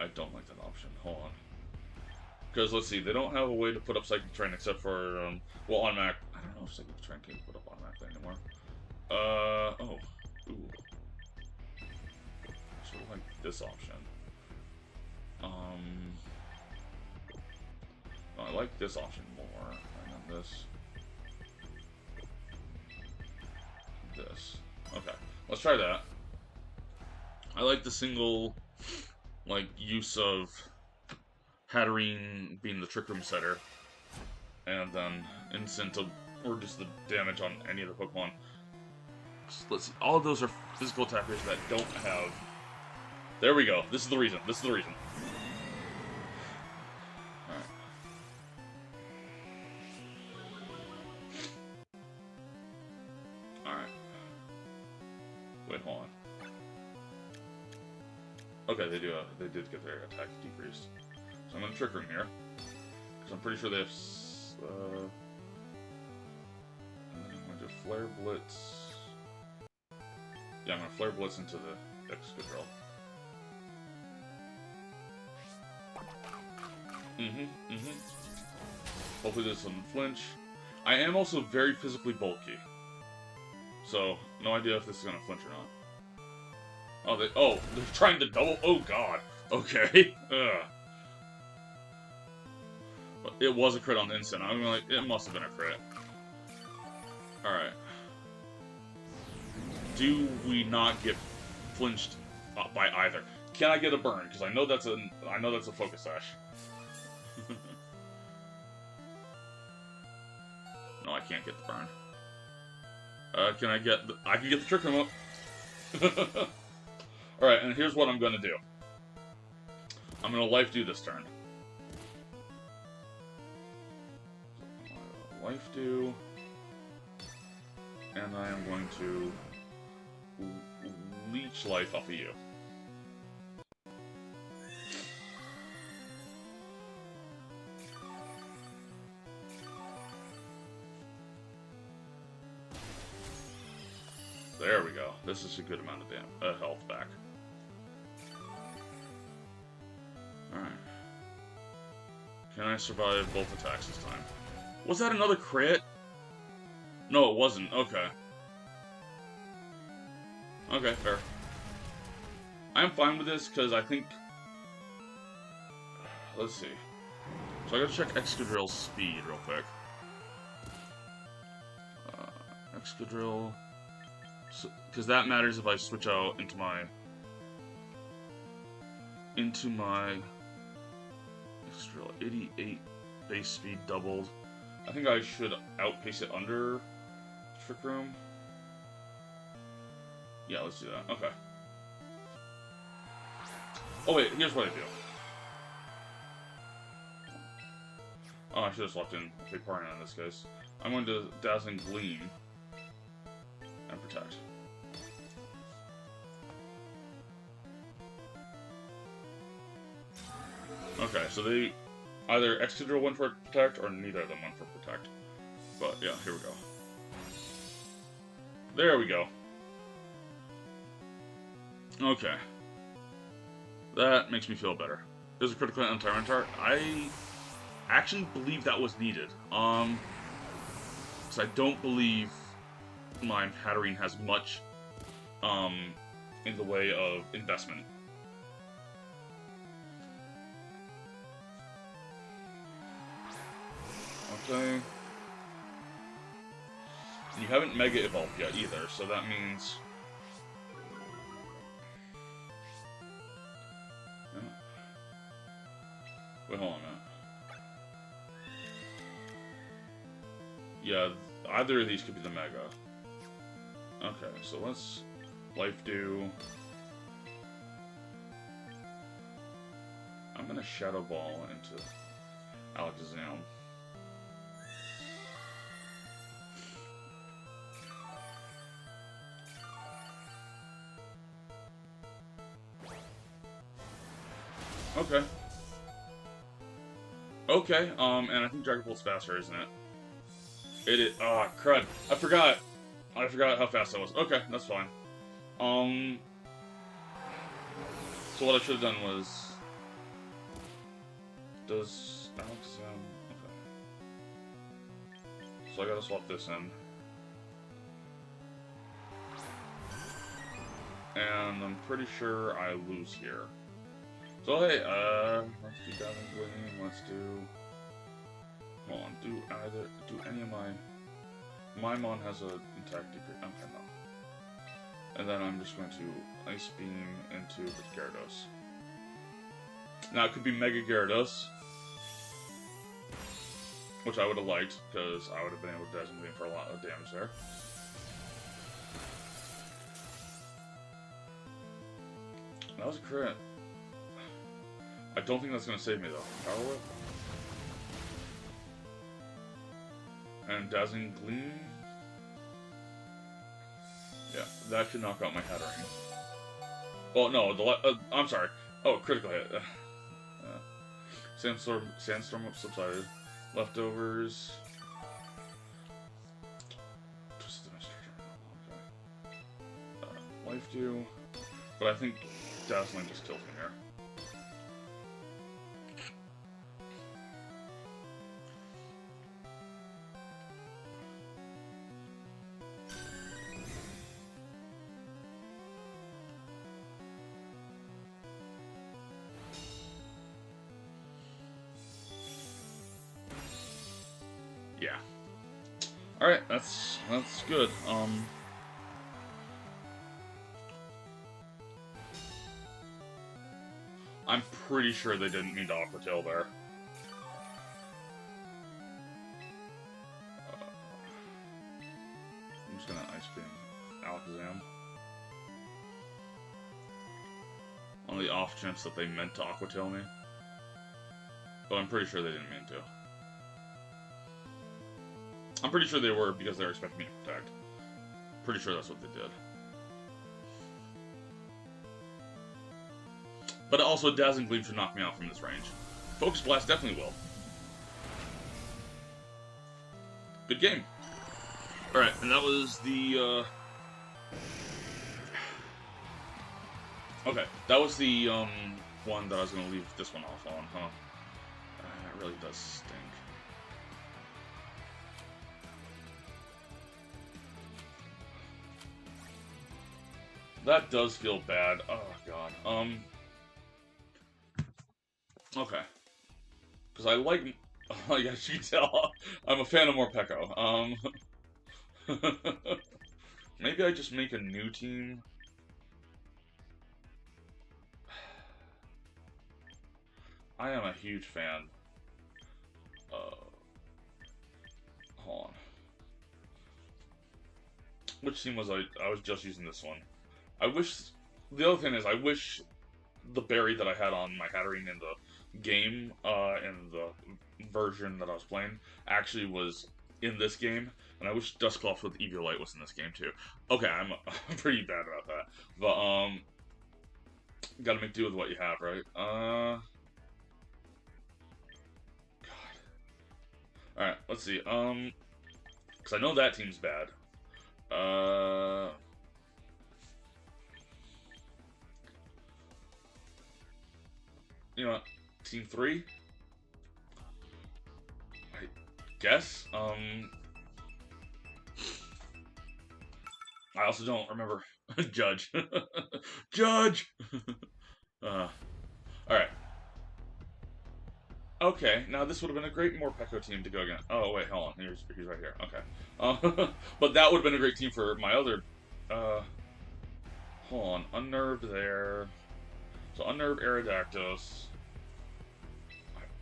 I don't like that option. Hold on. Because, let's see, they don't have a way to put up Psychic Terrain except for, well, automatic... I don't know if Psychic Terrain can put up automatically anymore. Oh. Ooh. I sort of like this option. Oh, I like this option more. And then this. This. Okay. Let's try that. I like the single, like, use of Hatterene being the Trick Room setter. And then instant to reduce the damage on any of the Pokemon. So let's see. All of those are physical attackers that don't have... There we go. This is the reason. This is the reason. Alright. Alright. Wait, hold on. Okay, they did get their attack decreased. So I'm gonna Trick Room here. Because I'm pretty sure they have... and then I'm going to Flare Blitz... Yeah, I'm gonna Flare Blitz into the Excadrill. Hopefully this doesn't flinch. I am also very physically bulky. So, no idea if this is gonna flinch or not. Oh, they're trying to double. Oh god. Okay. Ugh. But it was a crit on the instant. I'm like, it must have been a crit. Alright. Do we not get flinched by either? Can I get a burn? Because I know that's a focus sash. No, I can't get the burn. Can I get the... I can get the Trick Room up. Alright, and here's what I'm gonna do. I'm gonna Life Dew this turn. Life Dew. And I am going to... leech life off of you. There we go. This is a good amount of health back. Alright. Can I survive both attacks this time? Was that another crit? No, it wasn't. Okay. Okay, fair. I'm fine with this, because I think... Let's see. So I gotta check Excadrill's speed real quick. Excadrill... Because that matters if I switch out into my... Excadrill. 88 base speed doubled. I think I should outpace it under Trick Room. Yeah, let's do that. Okay. Oh wait, here's what I do. Oh, I should have swapped in Vaporeon in this case. I'm going to Dazzling Gleam and Protect. Okay, so they either Excadrill went for Protect or neither of them went for Protect. But yeah, here we go. There we go. Okay. That makes me feel better. There's a critical hit on Tyranitar. I actually believe that was needed. Because I don't believe my Hatterene has much, in the way of investment. Okay. You haven't Mega Evolved yet either, so that means... Wait, hold on a minute. Yeah, either of these could be the Mega. Okay, so let's Life Dew. I'm gonna Shadow Ball into Alakazam. Okay. Okay, and I think Dragon Bolt's faster, isn't it? It is. Ah, crud. I forgot how fast that was. Okay, that's fine. So what I should have done was... Does Alex... okay. So I gotta swap this in. And I'm pretty sure I lose here. So hey, let's do Davin's Gleam, let's do... Hold on, do any of my Mon has a intact decrease. Okay, no. And then I'm just going to Ice Beam into the Gyarados. Now it could be Mega Gyarados, which I would have liked, because I would have been able to Dazzling Gleam for a lot of damage there. That was a crit. I don't think that's going to save me though. Power Whip. And Dazzling Gleam. Yeah, that should knock out my Hattering. Oh no, I'm sorry. Oh, critical hit. Sandstorm subsided. Leftovers. Twisted okay. Life Dew. But I think Dazzling just kills me here. Yeah. Alright, that's good. I'm pretty sure they didn't mean to Aqua Tail there. I'm just gonna Ice Beam Alakazam. On the off chance that they meant to Aqua Tail me. But I'm pretty sure they didn't mean to. I'm pretty sure they were because they were expecting me to protect. Pretty sure that's what they did. But also, Dazzling Gleam should knock me out from this range. Focus Blast definitely will. Good game. Alright, and that was the, okay, that was the, one that I was going to leave this one off on, huh? It really does stink. That does feel bad. Oh, God. Okay. Because I like... as you can tell, I'm a fan of Morpeko. Maybe I just make a new team. I am a huge fan. Hold on. Which team was I was just using this one. I wish... The other thing is, I wish the berry that I had on my Hattering in the game, in the version that I was playing, actually was in this game, and I wish Dusclops with Eviolite was in this game too. Okay, I'm pretty bad about that, but gotta make do with what you have, right? God. Alright, let's see, because I know that team's bad. You know what? Team 3? I guess? I also don't remember. Judge. Judge! Alright. Okay, now this would have been a great Morpeko team to go against. Oh, wait, hold on. He's right here. Okay. But that would have been a great team for my other... hold on. Unnerved there. So, Unnerved Aerodactyls.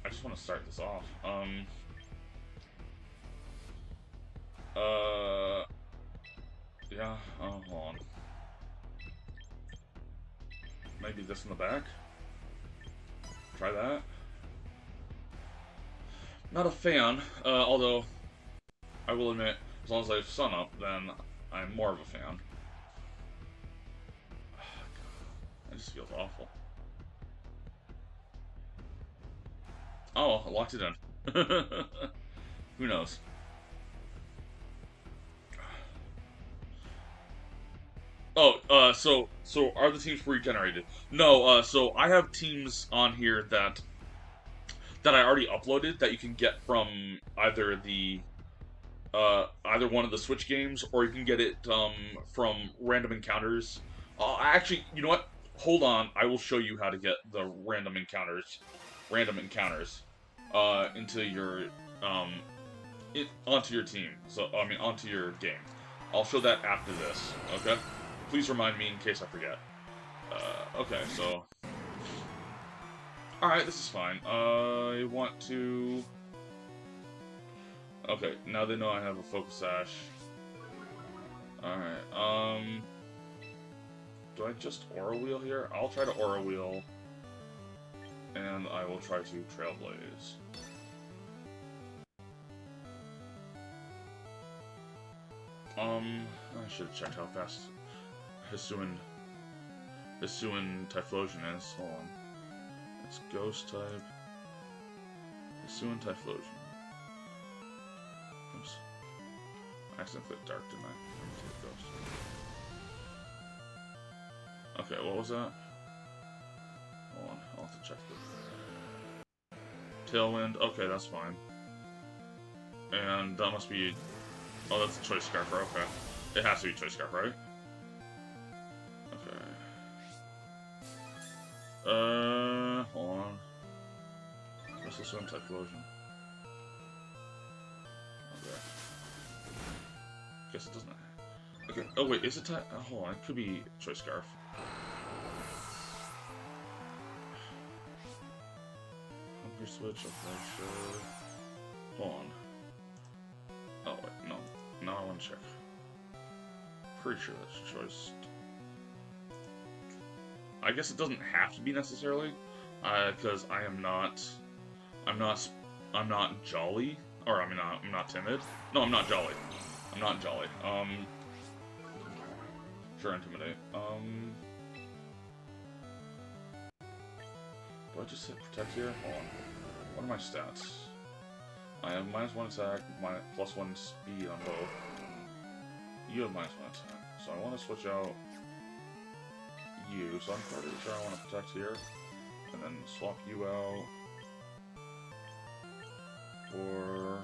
I just want to start this off. Yeah, hold on. Maybe this in the back? Try that. Not a fan, although, I will admit, as long as I have Sun Up, then I'm more of a fan. That just feels awful. Oh, I locked it in. Who knows? Oh, so are the teams regenerated? No, so I have teams on here that I already uploaded that you can get from either one of the Switch games, or you can get it from random encounters. Actually, you know what? Hold on, I will show you how to get the random encounters, into your um, onto your team. So I mean onto your game. I'll show that after this. Okay. Please remind me in case I forget. Okay, so all right, this is fine. I want to. Okay, now they know I have a focus sash. Alright, do I just aura wheel here? I'll try to aura wheel, and I will try to trailblaze. I should have checked how fast Hisuian Typhlosion is. Hold on. It's ghost type. Hisuian Typhlosion. Oops. I accidentally clicked dark, didn't I? Okay, what was that? Hold on, I'll have to check this. Tailwind, okay, that's fine. And that must be... Oh, that's a Choice Scarf, okay. It has to be Choice Scarf, right? Okay. Hold on. What's this one? Typhlosion. Okay. Guess it doesn't. Okay. Oh wait, is it type? Oh, hold on. It could be Choice Scarf. Hungry Switch. Okay, sure. Hold on. Oh wait, no. No, I want to check. Pretty sure that's Choice. I guess it doesn't have to be necessarily, because I'm not jolly, or I'm not timid. No, I'm not jolly. I'm not jolly. Sure, intimidate. Do I just hit protect here? Hold on. What are my stats? I have -1 attack, +1 speed on both. You have -1 attack, so I want to switch out you. So I'm pretty sure I want to protect here, and then swap you out for.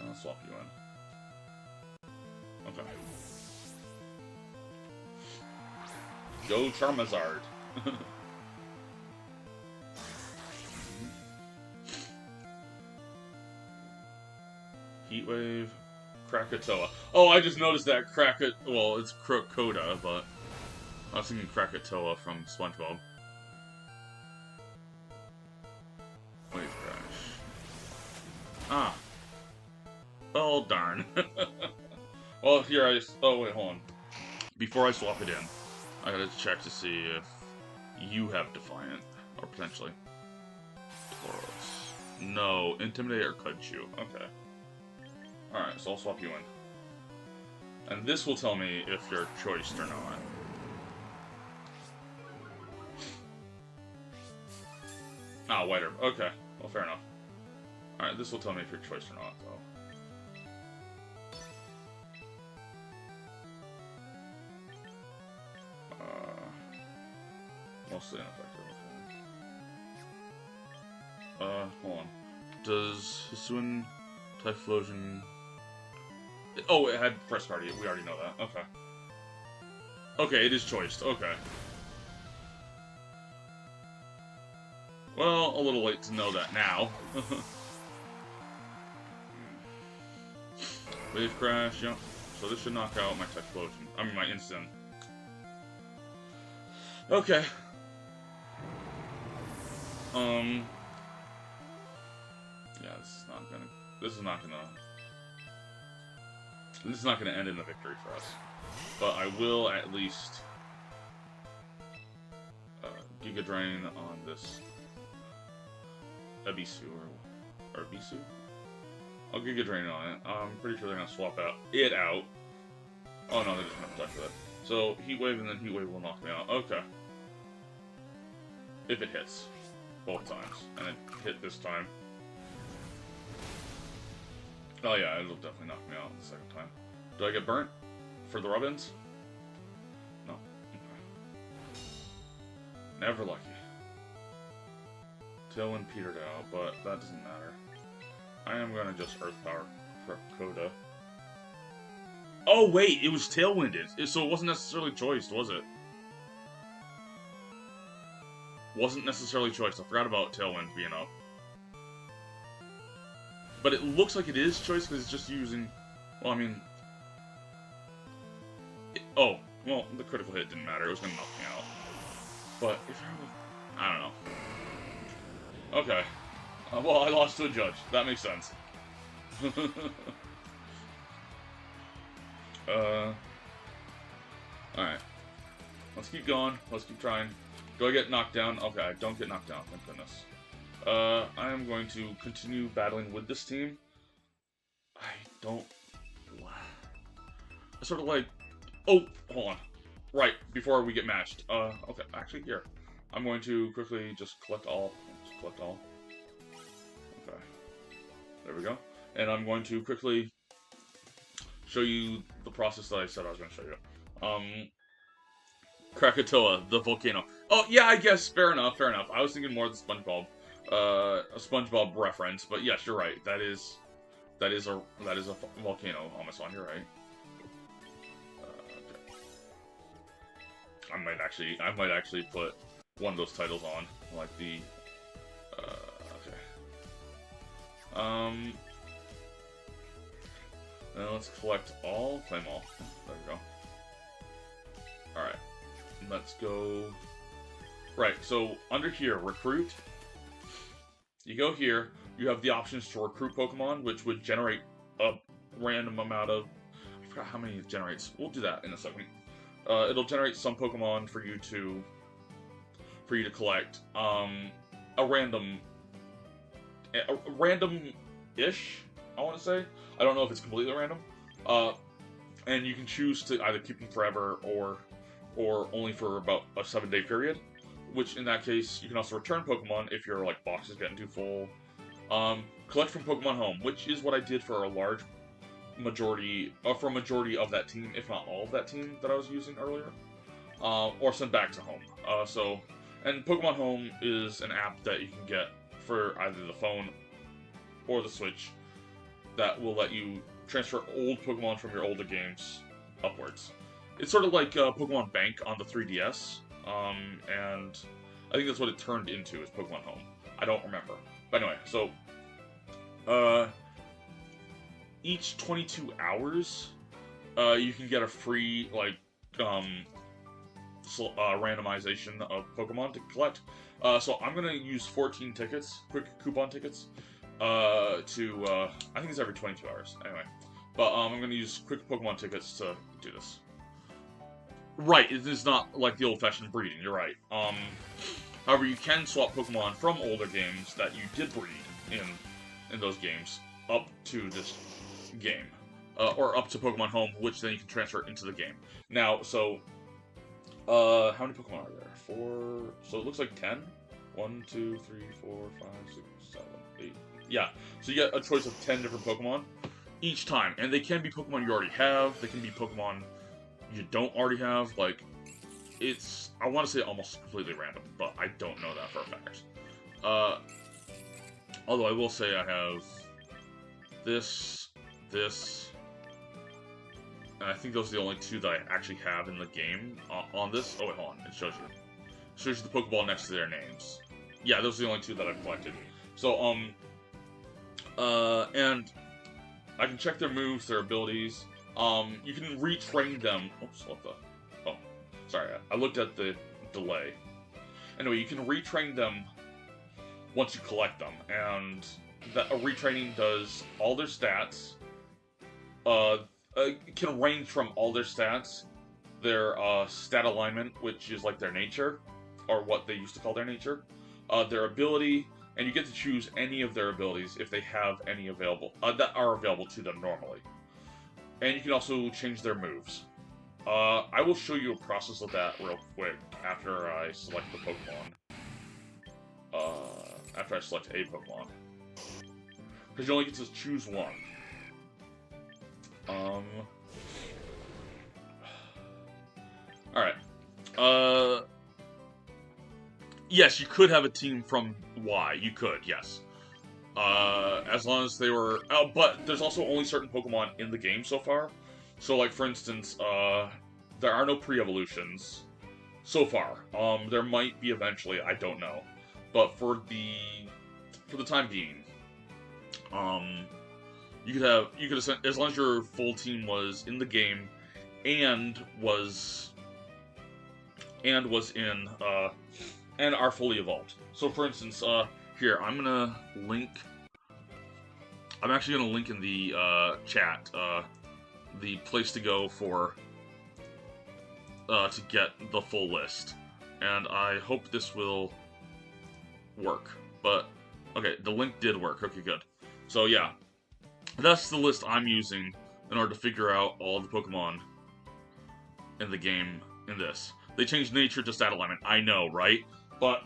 I'll swap you in. Okay. Go Charmazard. Heatwave, Krakatoa. Oh, I just noticed that well, it's Crocota, but I was thinking Krakatoa from SpongeBob. Wave Crash. Ah. Oh, darn. Well, here oh, wait, hold on. Before I swap it in, I gotta check to see if you have Defiant, or potentially Tauros. No, Intimidate or Kudchu. Okay. Alright, so I'll swap you in. And this will tell me if you're choiced or not. Ah, White Herb. Okay. Well, fair enough. Alright, this will tell me if you're choiced or not, though. Mostly ineffective. Okay. Hold on. Does Hisuian Typhlosion... Oh, it had Press Card. We already know that. Okay. Okay, it is choiced. Okay. Well, a little late to know that now. Wave Crash, yep. So this should knock out my Typhlosion. I mean, my instant. Okay. Yeah, this is not gonna end in a victory for us. But I will at least Giga Drain on this Abisu or Abisu. I'll Giga Drain on it. I'm pretty sure they're gonna swap it out. Oh no, they're just gonna protect that. So Heat Wave and then Heat Wave will knock me out. Okay. If it hits. Both times. And it hit this time. Oh yeah, it'll definitely knock me out the second time. Do I get burnt for the rub-ins? Never lucky. Tailwind petered out, but that doesn't matter. I am gonna just Earth Power Coda. Oh wait, it was Tailwinded, so it wasn't necessarily choiced, was it? Wasn't necessarily choiced. I forgot about Tailwind being up. But it looks like it is choice because it's just using... Well, I mean... oh, well, the critical hit didn't matter. It was going to knock me out. But if I don't know. Okay. Well, I lost to a judge. That makes sense. Alright. Let's keep going. Let's keep trying. Do I get knocked down? Okay, I don't get knocked down. Thank goodness. I am going to continue battling with this team. I don't... I sort of like... Oh, hold on. Right, before we get matched. Okay, actually, here. I'm going to quickly just collect all. Just collect all. Okay. There we go. And I'm going to quickly show you the process that I said I was going to show you. Krakatoa, the volcano. Oh, yeah, I guess. Fair enough, fair enough. I was thinking more of the SpongeBob. A SpongeBob reference, but yes, you're right. That is a volcano, Amasan. You're right. Okay. I might actually put one of those titles on, like the. Okay. Now let's collect all, claim all. There we go. All right. Let's go. Right. So under here, recruit. You go here, you have the options to recruit Pokemon, which would generate a random amount of... I forgot how many it generates. We'll do that in a second. It'll generate some Pokemon for you to collect. A random-ish, I want to say. I don't know if it's completely random. And you can choose to either keep them forever or only for about a 7-day period. Which, in that case, you can also return Pokemon if your box is getting too full. Collect from Pokemon Home, which is what I did for a large majority, for a majority of that team, if not all of that team that I was using earlier. Or send back to Home. And Pokemon Home is an app that you can get for either the phone or the Switch that will let you transfer old Pokemon from your older games upwards. It's sort of like Pokemon Bank on the 3DS. And I think that's what it turned into, is Pokemon Home. I don't remember. But anyway, so, each 22 hours, you can get a free, randomization of Pokemon to collect. So I'm gonna use 14 tickets, quick coupon tickets, I think it's every 22 hours, anyway. But, I'm gonna use quick Pokemon tickets to do this. Right, it is not like the old-fashioned breeding, you're right. However, you can swap Pokemon from older games that you did breed in those games up to this game. Or up to Pokemon Home, which then you can transfer into the game. Now, so, how many Pokemon are there? 4, so it looks like 10? 1, 2, 3, 4, 5, 6, 7, 8. Yeah, so you get a choice of 10 different Pokemon each time. And they can be Pokemon you already have, they can be Pokemon you don't already have. It's, I want to say almost completely random, but I don't know that for a fact. Although I will say I have this, and I think those are the only 2 that I actually have in the game on this. Oh wait, hold on, it shows you. It shows you the Pokeball next to their names. Yeah, those are the only 2 that I've collected. So, and I can check their moves, their abilities. You can retrain them. Oops, what the? Oh, sorry, I looked at the delay. Anyway, you can retrain them once you collect them, and that retraining does all their stats. It can range from all their stats, their stat alignment, which is like their nature, or what they used to call their nature, their ability, and you get to choose any of their abilities if they have any available that are available to them normally. And you can also change their moves. I will show you a process of that real quick after I select the Pokemon. After I select a Pokemon. Because you only get to choose one. Alright. Yes, you could have a team from Y. You could, yes. As long as they were... but there's also only certain Pokemon in the game so far. So, like, for instance, there are no pre-evolutions so far. There might be eventually, I don't know. But for the time being, you could have, as long as your full team was in the game and was in, and are fully evolved. So, for instance, here, I'm actually gonna link in the, chat, the place to go for, to get the full list. And I hope this will work. But, okay, the link did work. Okay, good. So, yeah. That's the list I'm using in order to figure out all the Pokemon in the game in this. They changed nature to stat alignment. I know, right? But,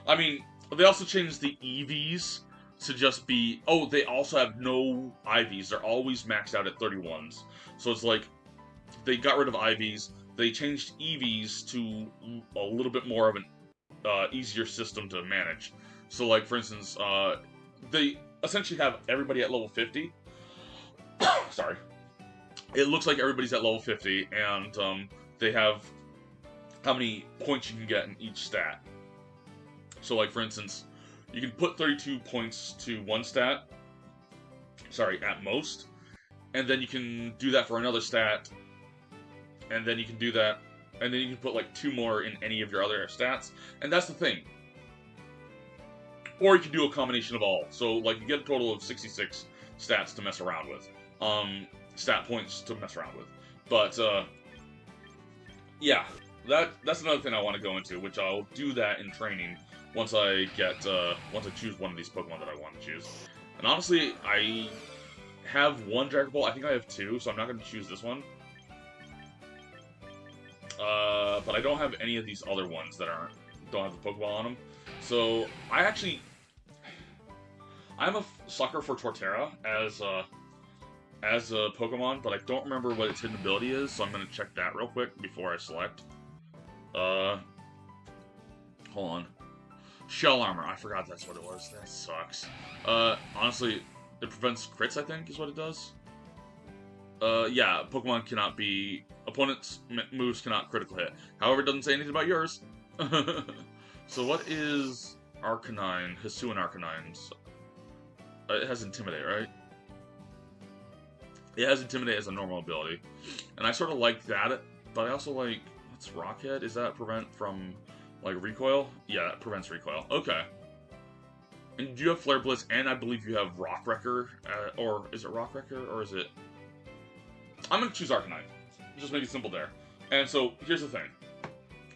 I mean, they also changed the EVs to just be... Oh, they also have no IVs. They're always maxed out at 31s. So it's like, they got rid of IVs. They changed EVs to a little bit more of an easier system to manage. So, like, for instance, they essentially have everybody at level 50. Sorry. It looks like everybody's at level 50, and they have how many points you can get in each stat. So, like, for instance, you can put 32 points to one stat, sorry, at most, and then you can do that for another stat, and then you can do that, and then you can put, like, 2 more in any of your other stats, and that's the thing. Or you can do a combination of all. So, like, you get a total of 66 stats to mess around with. Stat points to mess around with. But, yeah. That's another thing I want to go into, which I'll do that in training once I choose one of these Pokemon that I want to choose. And honestly, I have one Dragon Ball. I think I have 2, so I'm not going to choose this one. But I don't have any of these other ones that don't have the Pokeball on them. So, I'm a sucker for Torterra as a Pokemon, but I don't remember what its hidden ability is, so I'm going to check that real quick before I select. Hold on. Shell Armor, I forgot that's what it was. That sucks. Honestly, it prevents crits, I think, is what it does. Yeah, Pokemon cannot be... Opponents' moves cannot critical hit. However, it doesn't say anything about yours. So what is Arcanine? Hisuian Arcanine's? It has Intimidate, right? It has Intimidate as a normal ability. And I sort of like that, but I also like... What's Rockhead? Is that prevent from, like, recoil? Yeah, it prevents recoil. Okay. And you have Flare Blitz, and I believe you have Rock Wrecker. Or is it Rock Wrecker, or is it... I'm going to choose Arcanine. Just make it simple there. And so, here's the thing.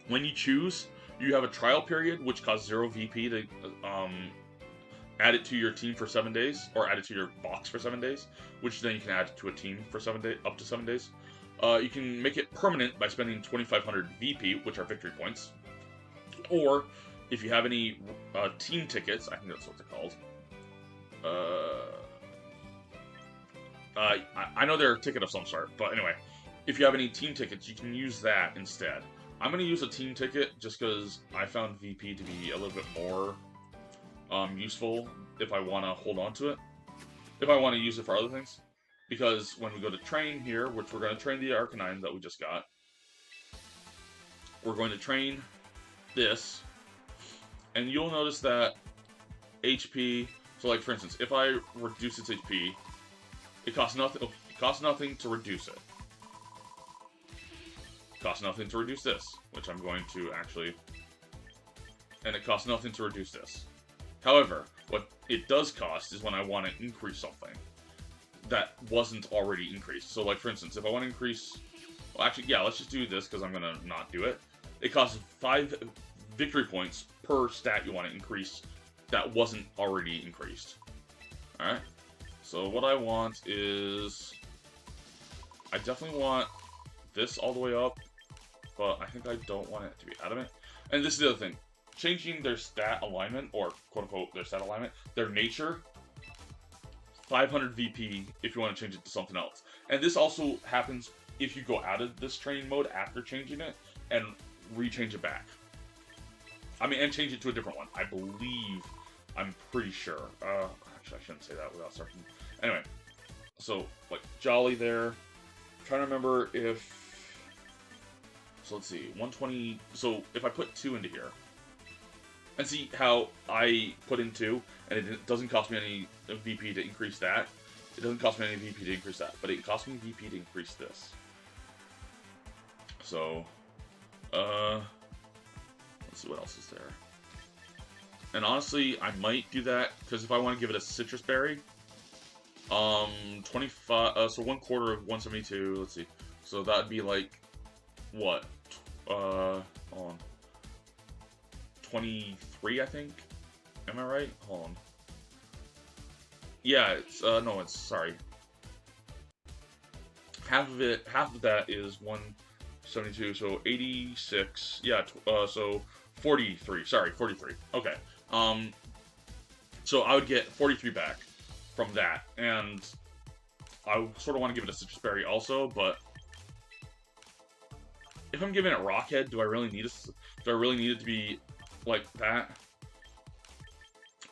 When you choose, you have a trial period, which costs 0 VP to add it to your team for 7 days, or add it to your box for 7 days, which then you can add to a team for 7 days, up to 7 days. You can make it permanent by spending 2,500 VP, which are victory points. Or, if you have any team tickets, I think that's what they're called. I know they're a ticket of some sort, but anyway. If you have any team tickets, you can use that instead. I'm going to use a team ticket just because I found VP to be a little bit more useful if I want to hold on to it. If I want to use it for other things. Because when we go to train here, which we're going to train the Arcanine that we just got, we're going to train this, and you'll notice that HP, so like for instance, if I reduce its HP, it costs nothing to reduce it. Costs nothing to reduce this, which I'm going to actually, and it costs nothing to reduce this. However, what it does cost is when I want to increase something that wasn't already increased. So like for instance, if I want to increase, well actually, yeah, let's just do this because I'm going to not do it. It costs 5 victory points per stat you want to increase that wasn't already increased. Alright, so what I want is, I definitely want this all the way up, but I think I don't want it to be adamant. And this is the other thing. Changing their stat alignment, or quote-unquote their stat alignment, their nature, 500 VP if you want to change it to something else. And this also happens if you go out of this training mode after changing it and rechange it back. I mean, and change it to a different one. I believe, I'm pretty sure. Actually, I shouldn't say that without starting. Anyway, so, like, Jolly there. I'm trying to remember if... So, let's see. 120... So, if I put 2 into here, and see how I put in 2, and it doesn't cost me any VP to increase that. It doesn't cost me any VP to increase that, but it costs me VP to increase this. So, let's see what else is there. And honestly, I might do that, because if I want to give it a citrus berry, 25, so 1/4 of 172, let's see. So that'd be like, what? Hold on. 23, I think? Am I right? Hold on. Yeah, it's, no, it's, sorry. Half of that is 172, so 86, yeah, so 43, sorry, 43, okay. So I would get 43 back from that, and I sort of want to give it a citrus berry also, but if I'm giving it Rockhead, do I really need it to be like that?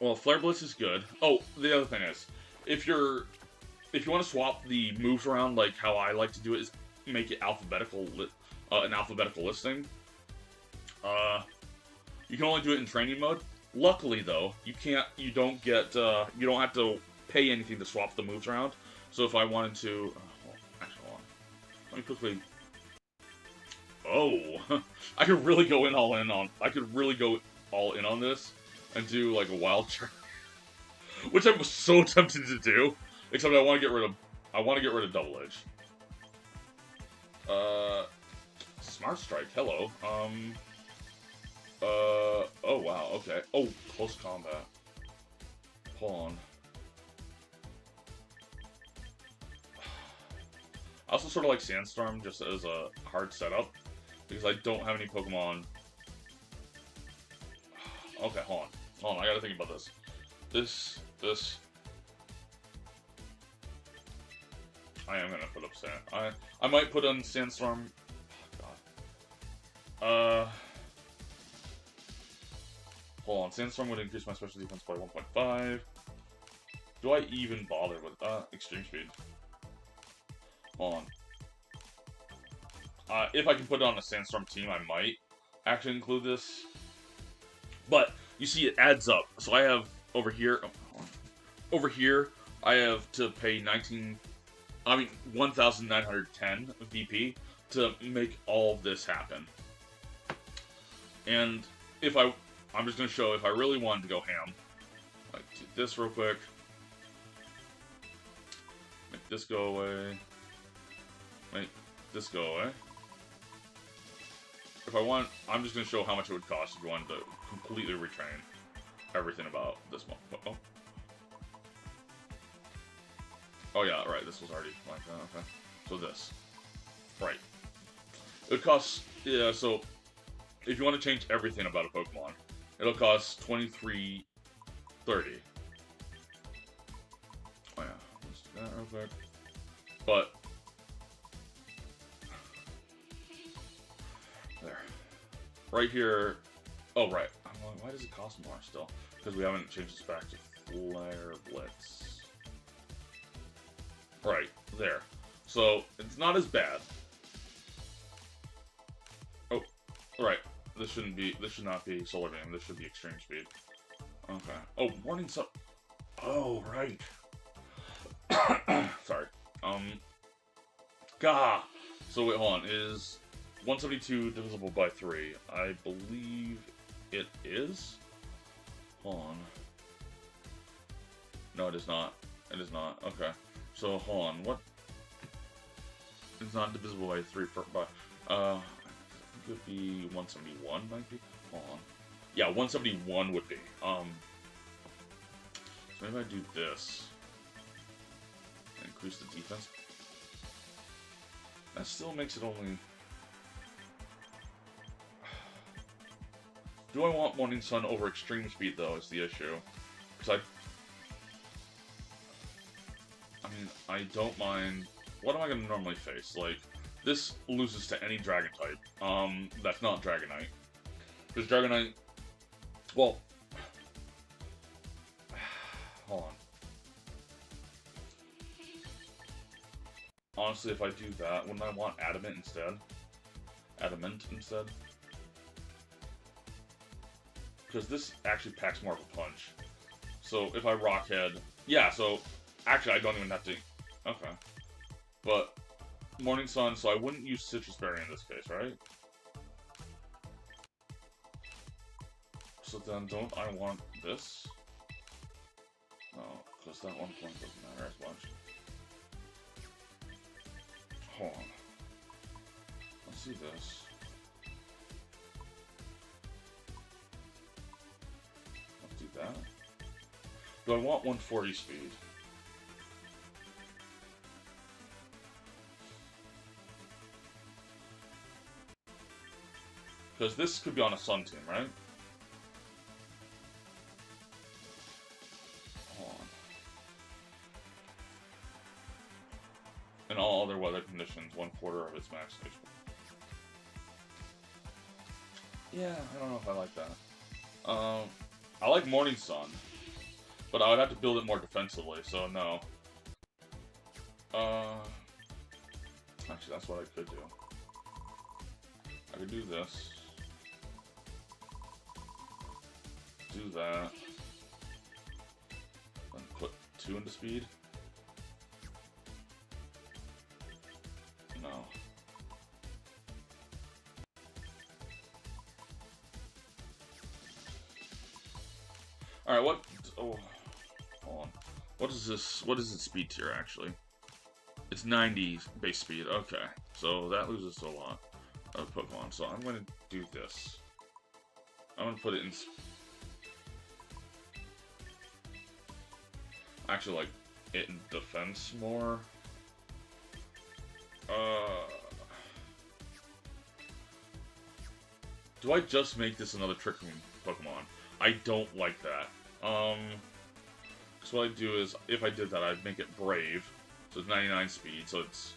Well, Flare Blitz is good. Oh, the other thing is, if you want to swap the moves around, like how I like to do it, is make it alphabetical, an alphabetical listing. You can only do it in training mode. Luckily, though, you don't have to pay anything to swap the moves around. So if I wanted to, actually, hold on. Let me quickly. Oh, I could really go all in on this and do like a wild charge, which I was so tempted to do. Except I want to get rid of Double Edge. Smart Strike. Hello. Oh wow. Okay. Oh, close combat. Hold on. I also sort of like Sandstorm just as a hard setup because I don't have any Pokemon. Okay, hold on. I gotta think about this. This. I am gonna put up Sand. I might put on Sandstorm. Oh, God. Hold on. Sandstorm would increase my special defense by 1.5. Do I even bother with Extreme Speed? Hold on. If I can put it on a Sandstorm team, I might actually include this. But you see, it adds up. So I have over here. Over here, I have to pay 1,910 VP to make all of this happen. And if I'm just going to show if I really wanted to go ham. Like, do this real quick. Make this go away. Make this go away. If I want, I'm just going to show how much it would cost if you wanted to completely retrain everything about this one. Oh yeah, right, this was already like that, okay. So this. Right. It would cost, yeah, so if you want to change everything about a Pokemon, it'll cost $23.30. Oh yeah, let's do that real quick. But there. Right here. Oh right. Why does it cost more still? Because we haven't changed this back to Flare Blitz. Right, there. So, it's not as bad. Oh, right. This should not be Solar Beam. This should be Extreme Speed. Okay. Oh, Warning Sun. Oh, right. Sorry. Gah! So, wait, hold on. Is 172 divisible by 3? I believe it is? Hold on. No, it is not. It is not. Okay. So, hold on, what? It's not divisible by 3 by, it would be 171, might be? Hold on. Yeah, 171 would be. So maybe I do this. Increase the defense. That still makes it only... Do I want Morning Sun over Extreme Speed, though, is the issue. Because I mean, I don't mind. What am I going to normally face? Like, this loses to any Dragon type. That's not Dragonite. Because Dragonite Well, hold on. Honestly, if I do that, wouldn't I want adamant instead? Adamant instead? Because this actually packs more of a punch. So if I rock head, yeah. So actually, I don't even have to. Okay, but Morning Sun. So I wouldn't use Citrus Berry in this case, right? So then, don't I want this? No, because that 1 point doesn't matter as much. Hold on. Let's do this. Let's do that. Do I want 140 speed? Because this could be on a Sun team, right? Hold on. In all other weather conditions, 1/4 of its max HP. Yeah, I don't know if I like that. I like Morning Sun, but I would have to build it more defensively, so no. Actually, that's what I could do. I could do this. Do that. Then put 2 into speed. No. Alright, what... Oh, hold on. What is this? What is its speed tier, actually? It's 90 base speed. Okay. So that loses a lot of Pokemon. So I'm going to do this. I'm going to put it in... Actually, like, it in defense more. Do I just make this another Trick Room Pokemon? I don't like that. So what I'd do is, if I did that, I'd make it Brave. So it's 99 speed, so it's...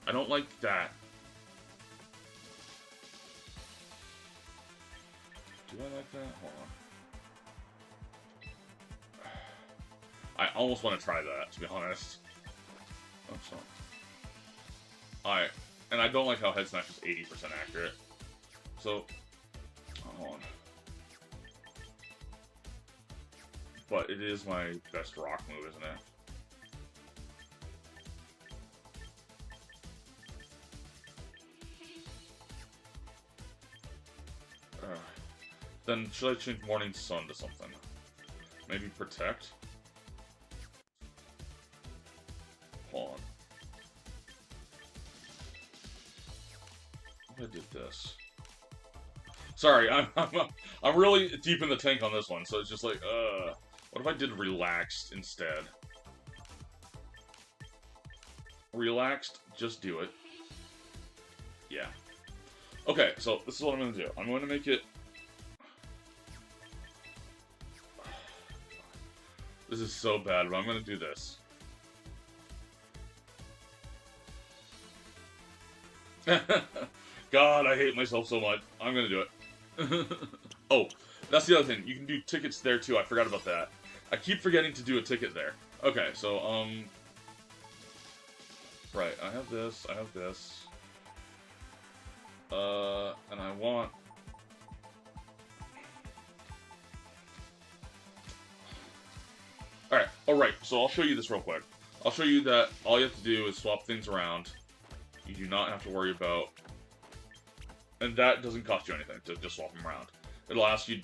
I don't like that. Do I like that? Hold on. I almost want to try that, to be honest. Oh, sorry. Alright. And I don't like how Head Smash is 80% accurate. So... Hold on. But it is my best rock move, isn't it? Then should I change Morning Sun to something? Maybe Protect? Hold on. What if I did this? Sorry, I'm really deep in the tank on this one, so it's just like, what if I did Relaxed instead? Relaxed, just do it. Yeah. Okay, so this is what I'm gonna do. I'm gonna make it... This is so bad, but I'm gonna do this. God, I hate myself so much. I'm gonna do it. Oh, that's the other thing. You can do tickets there too. I forgot about that. I keep forgetting to do a ticket there. Okay, so, right, I have this, I have this. And I want... Alright, so I'll show you this real quick. I'll show you that all you have to do is swap things around. You do not have to worry about... And that doesn't cost you anything to just swap them around. It'll ask you...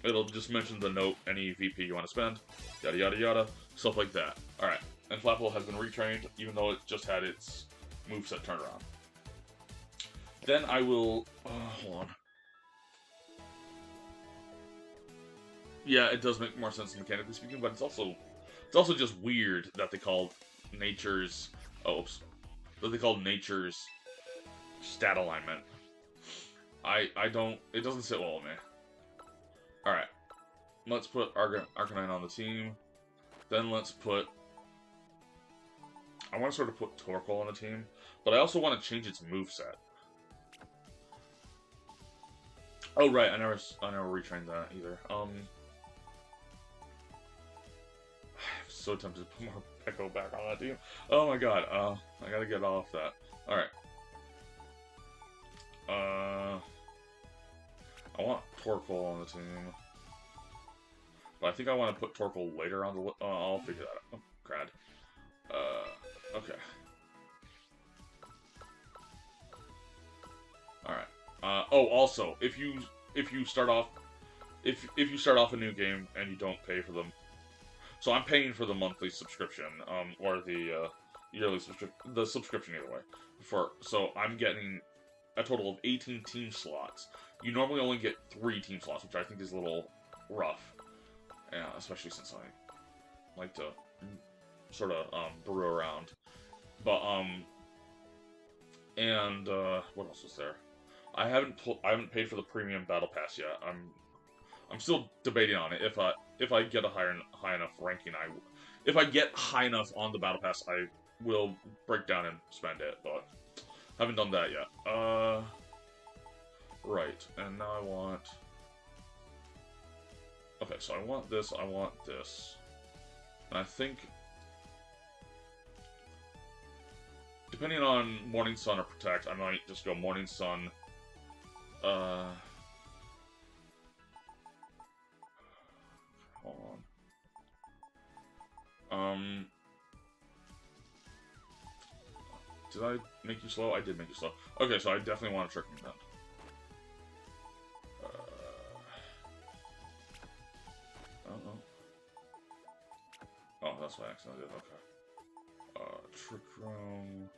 It'll just mention the note, any VP you want to spend, yada yada yada, stuff like that. Alright, and Flapple has been retrained, even though it just had its moveset turned around. Then I will... hold on. Yeah, it does make more sense mechanically speaking, but it's also just weird that they call nature's... Oh, oops. That they call nature's stat alignment. I don't... It doesn't sit well with me. Alright. Let's put Arcanine on the team. Then let's put... I want to sort of put Torkoal on the team, but I also want to change its moveset. Oh right, I never retrained that either. I'm so tempted to put more Echo back on that team. Oh my god, I gotta get off that. Alright. I want Torkoal on the team. But I think I want to put Torkoal later on the list. I'll figure that out. Oh, crad. Okay. Alright. Oh, also, if you start off you start off a new game and you don't pay for them. So I'm paying for the monthly subscription, or the yearly subscription, the subscription either way. So I'm getting a total of 18 team slots. You normally only get 3 team slots, which I think is a little rough. Yeah, especially since I like to sort of brew around. But what else was there? I haven't paid for the premium battle pass yet. I'm still debating on it. If I get a high enough ranking, if I get high enough on the battle pass, I will break down and spend it. But haven't done that yet. Right, and now I want. Okay, so I want this. I want this, and I think. Depending on Morning Sun or Protect, I might just go Morning Sun. Hold on. Did I make you slow? I did make you slow. Okay, so I definitely want to trick him then. I don't know. Oh, that's what I accidentally did. Okay. Trick Room.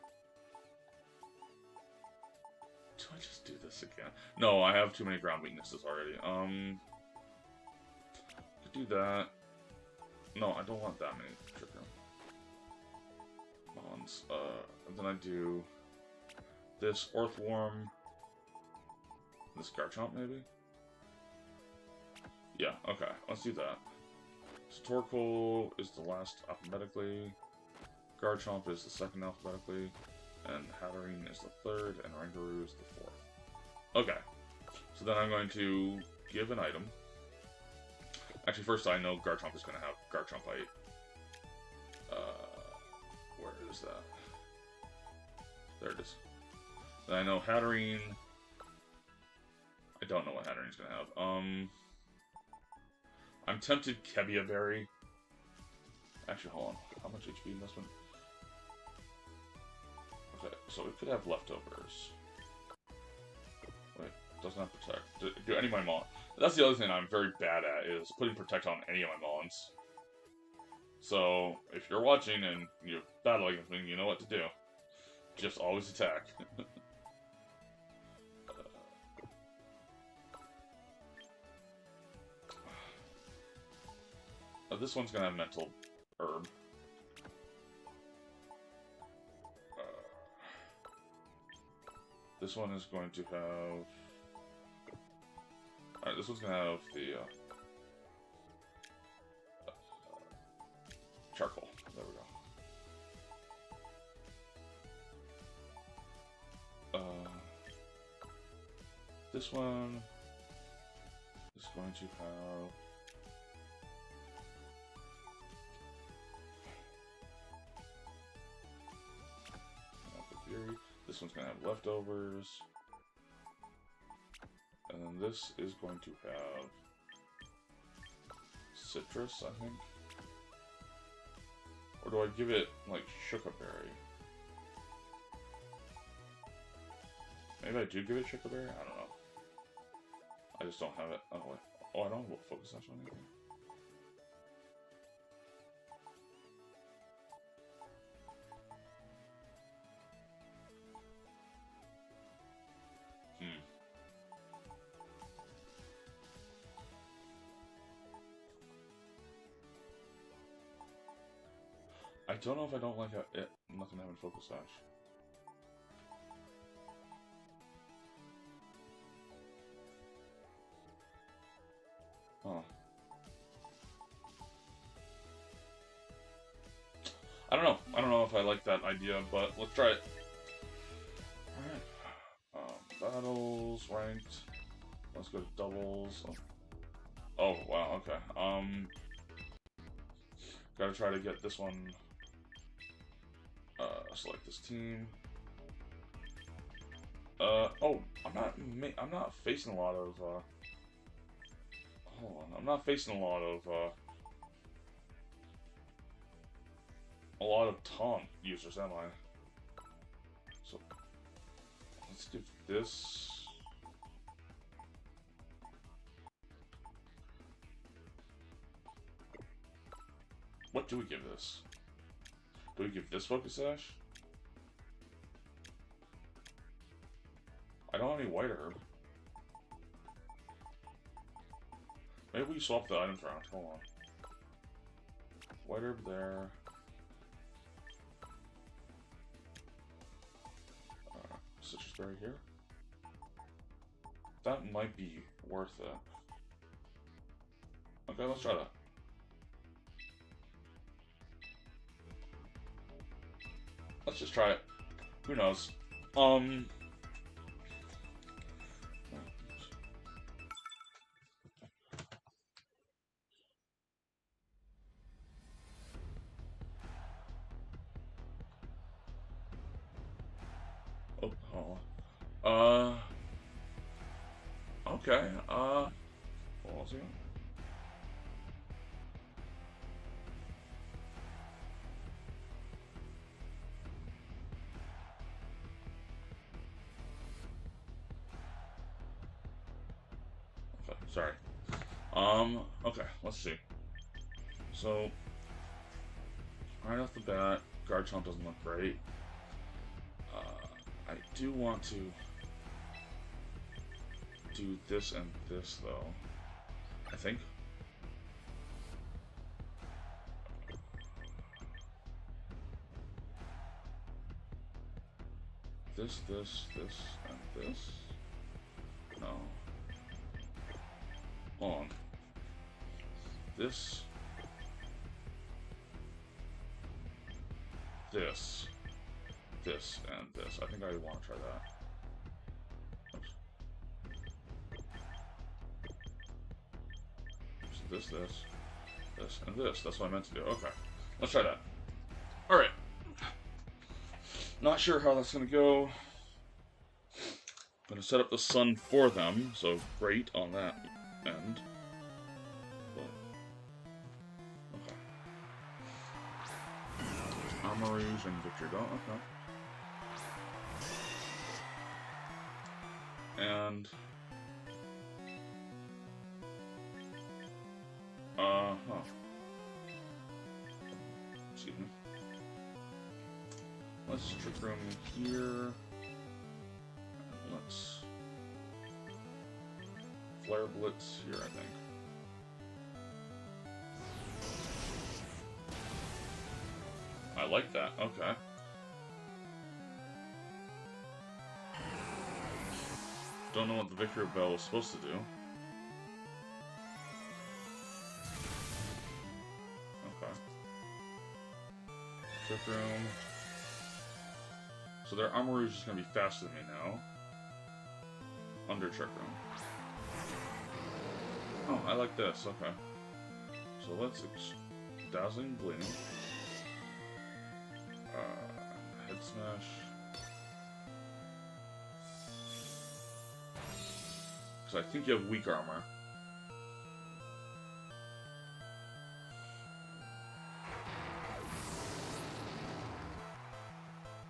Do I just do this again? No, I have too many ground weaknesses already. Could do that. No, I don't want that many Trick Room bonds. And then I do this Earthworm. This Garchomp, maybe? Yeah, okay, let's do that. So Torkoal is the last alphabetically. Garchomp is the second alphabetically. And Hatterene is the third, and Rangaroo is the fourth. Okay. So then I'm going to give an item. Actually, first I know Garchomp is going to have Garchompite. Where is that? There it is. Then I know Hatterene. I don't know what Hatterene's going to have. I'm tempted Kevia Berry. Actually, hold on. How much HP investment? Okay, so it could have leftovers. Wait, does not protect. Do any of my Mon? That's the other thing I'm very bad at, is putting protect on any of my Mons. So, if you're watching and you're battling with me, you know what to do. Just always attack. This one's gonna have Mental Herb. This one is going to have... Alright, this one's going to have the... charcoal. There we go. This one is going to have... This one's going to have leftovers. And then this is going to have citrus, I think. Or do I give it, like, Shukaberry? Maybe I do give it Shukaberry? I don't know. I just don't have it. Oh, wait. Oh, I don't have a focus sash on anything. I don't know if I don't like nothing having focus sash. Huh. I don't know. I don't know if I like that idea, but let's try it. Alright. Battles, ranked. Let's go to doubles. Oh, wow, okay. Gotta try to get this one. Select this team. Oh, I'm not facing a lot of, hold on, I'm not facing a lot of taunt users, am I? So, let's give this... What do we give this? Do we give this Focus Sash? I don't have any White Herb. Maybe we swap the items around. Hold on. White Herb there. Citrus Berry here. That might be worth it. Okay, let's try that. Let's just try it. Who knows? Okay, what was it? Okay, sorry. Okay, let's see. So, right off the bat, Garchomp doesn't look great. I do want to do this and this, though. I think. This, and this. No. Hold on. This. This, and this. I think I want to try that. So this, and this. That's what I meant to do. Okay. Let's try that. Alright. Not sure how that's going to go. I'm going to set up the sun for them, so great on that end. Okay. Armories and Victor Go. Okay. And excuse me. Let's Trick Room here. Let's Flare Blitz here, I think. I like that. Okay. Don't know what the Victory Bell was supposed to do. Okay. Trick Room. So their Armory is just going to be faster than me now. Under Trick Room. Oh, I like this. Okay. So let's Dazzling Gleam. Head Smash. Because I think you have weak armor.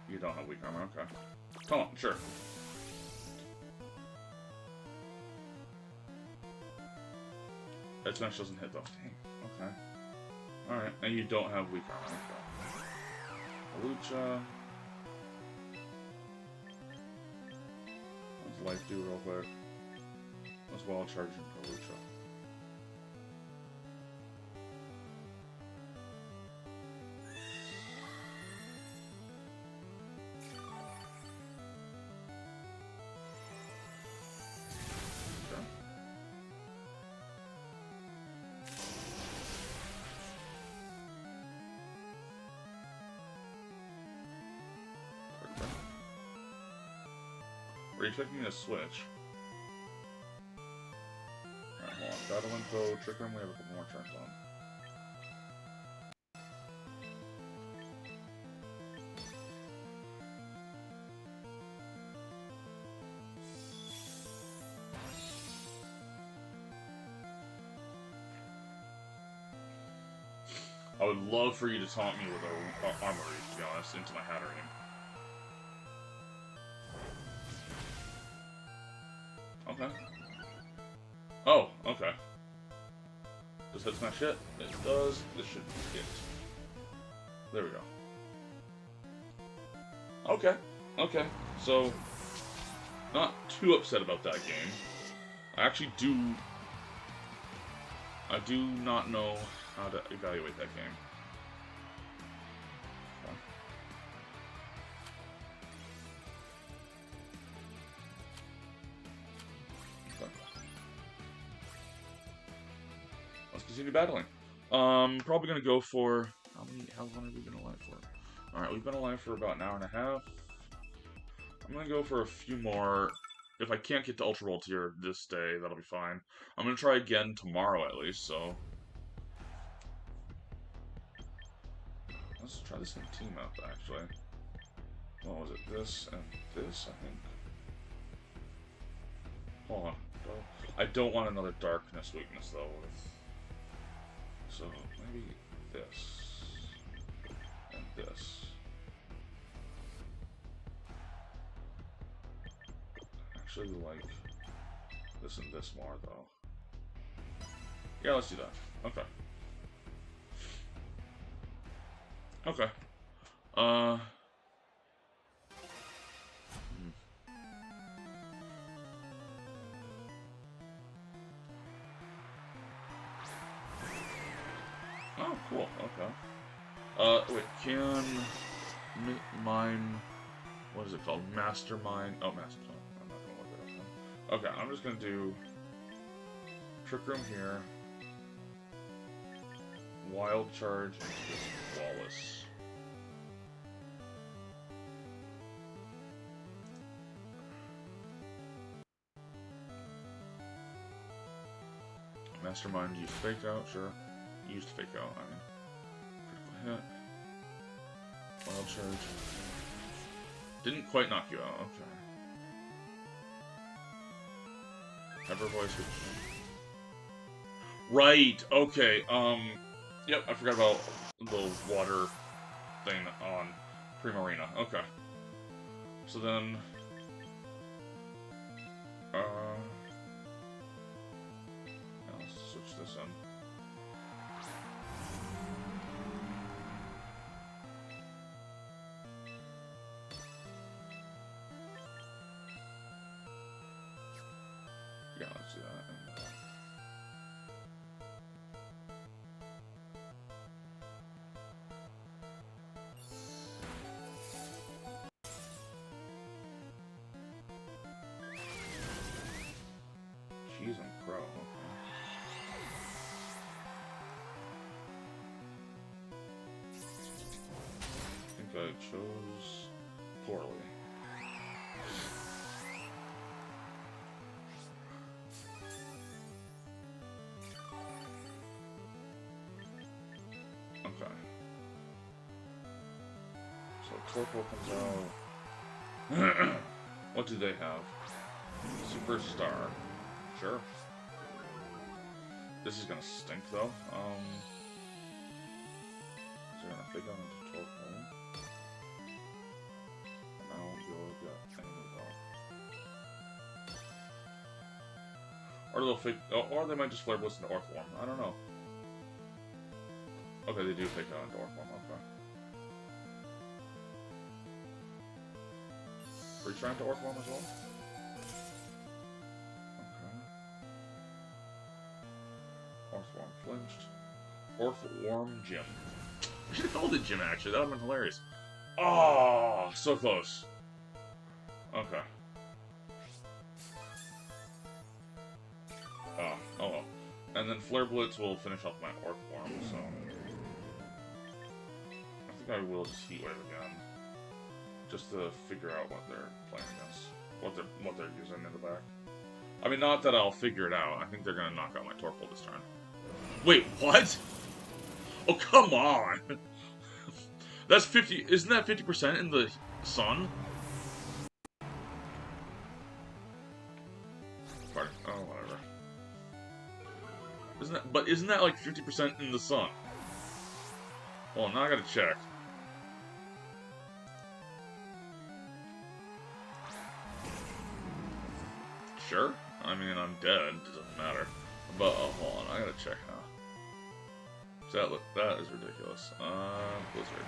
You don't have weak armor, okay. Come on, sure. Head Smash doesn't hit though. Dang, okay. Alright, and you don't have weak armor, okay. Lucha. Let's Life do real quick. Let's Wild Charge into Lucha. Were you expecting me to switch? Shadow Info, Trick Room, we have a couple more turns on. I would love for you to taunt me with a Armory, to be honest, into my Hatterene. Okay. Oh, okay. Does that smash hit? It does. This should hit. There we go. Okay. Okay. So, not too upset about that game. I actually do... I do not know how to evaluate that game. Okay. Let's continue battling. Probably gonna go for how long have we been alive for? Alright, we've been alive for about an hour and a half. I'm gonna go for a few more. If I can't get to Ultra World Tier this day, that'll be fine. I'm gonna try again tomorrow at least, so. Let's try the same team up, actually. What was it? This and this, I think. Hold on. I don't want another darkness weakness, though. So, maybe this. And this. Actually, like this and this more, though. Yeah, let's do that. Okay. Okay. Oh, cool. Okay. Wait, can mine... What is it called? Mastermind... Oh, Mastermind. I'm not gonna look it up then. Okay, I'm just gonna do... Trick Room here. Wild Charge into this Wallace. Mastermind, use Fake Out, sure. Used Fake Out, I mean. Critical hit. Wild Charge. Didn't quite knock you out, okay. Ever Voice with... Right, okay, yep, I forgot about the water thing on Primarina. Okay. So then... let's switch this in. Yeah, let's do that. Cheese and Crow, okay. I think I chose poorly. Okay. So Torkoal comes out. What do they have? Superstar. Sure. This is gonna stink though. Is there gonna fake out into Torkoal? Now you'll get anything though. Or they'll fake, or they might just Flare Blitz into Orthworm. I don't know. Okay, they do fake out into Orthworm. Okay. Are you trying to Orthworm as well? Orthworm flinched. Orthworm Gym. I should have called it Gym, actually. That would have been hilarious. Oh, so close. Okay. Oh well. And then Flare Blitz will finish off my Orthworm, so... I think I will just Heat Wave again. Just to figure out what they're playing against. What they're using in the back. I mean, not that I'll figure it out. I think they're gonna knock out my Torkoal this turn. Wait, what? Oh, come on! That's 50... Isn't that 50% in the sun? Pardon. Oh, whatever. Isn't that like 50% in the sun? Well, now I gotta check. Sure. I mean, I'm dead. It doesn't matter. But, hold on. I gotta check now. That is ridiculous. Blizzard.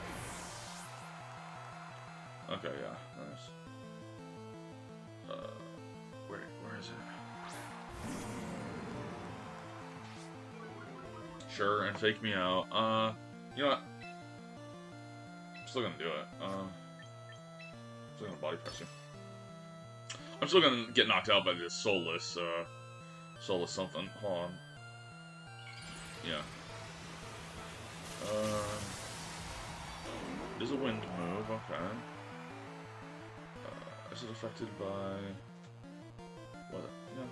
Okay, yeah. Nice. Where is it? Sure, and fake me out. You know what? I'm still gonna do it. I'm still gonna body press you. I'm still gonna get knocked out by this soulless something. Hold on. Yeah. It is a wind move, okay. Is it affected by... What? Yeah.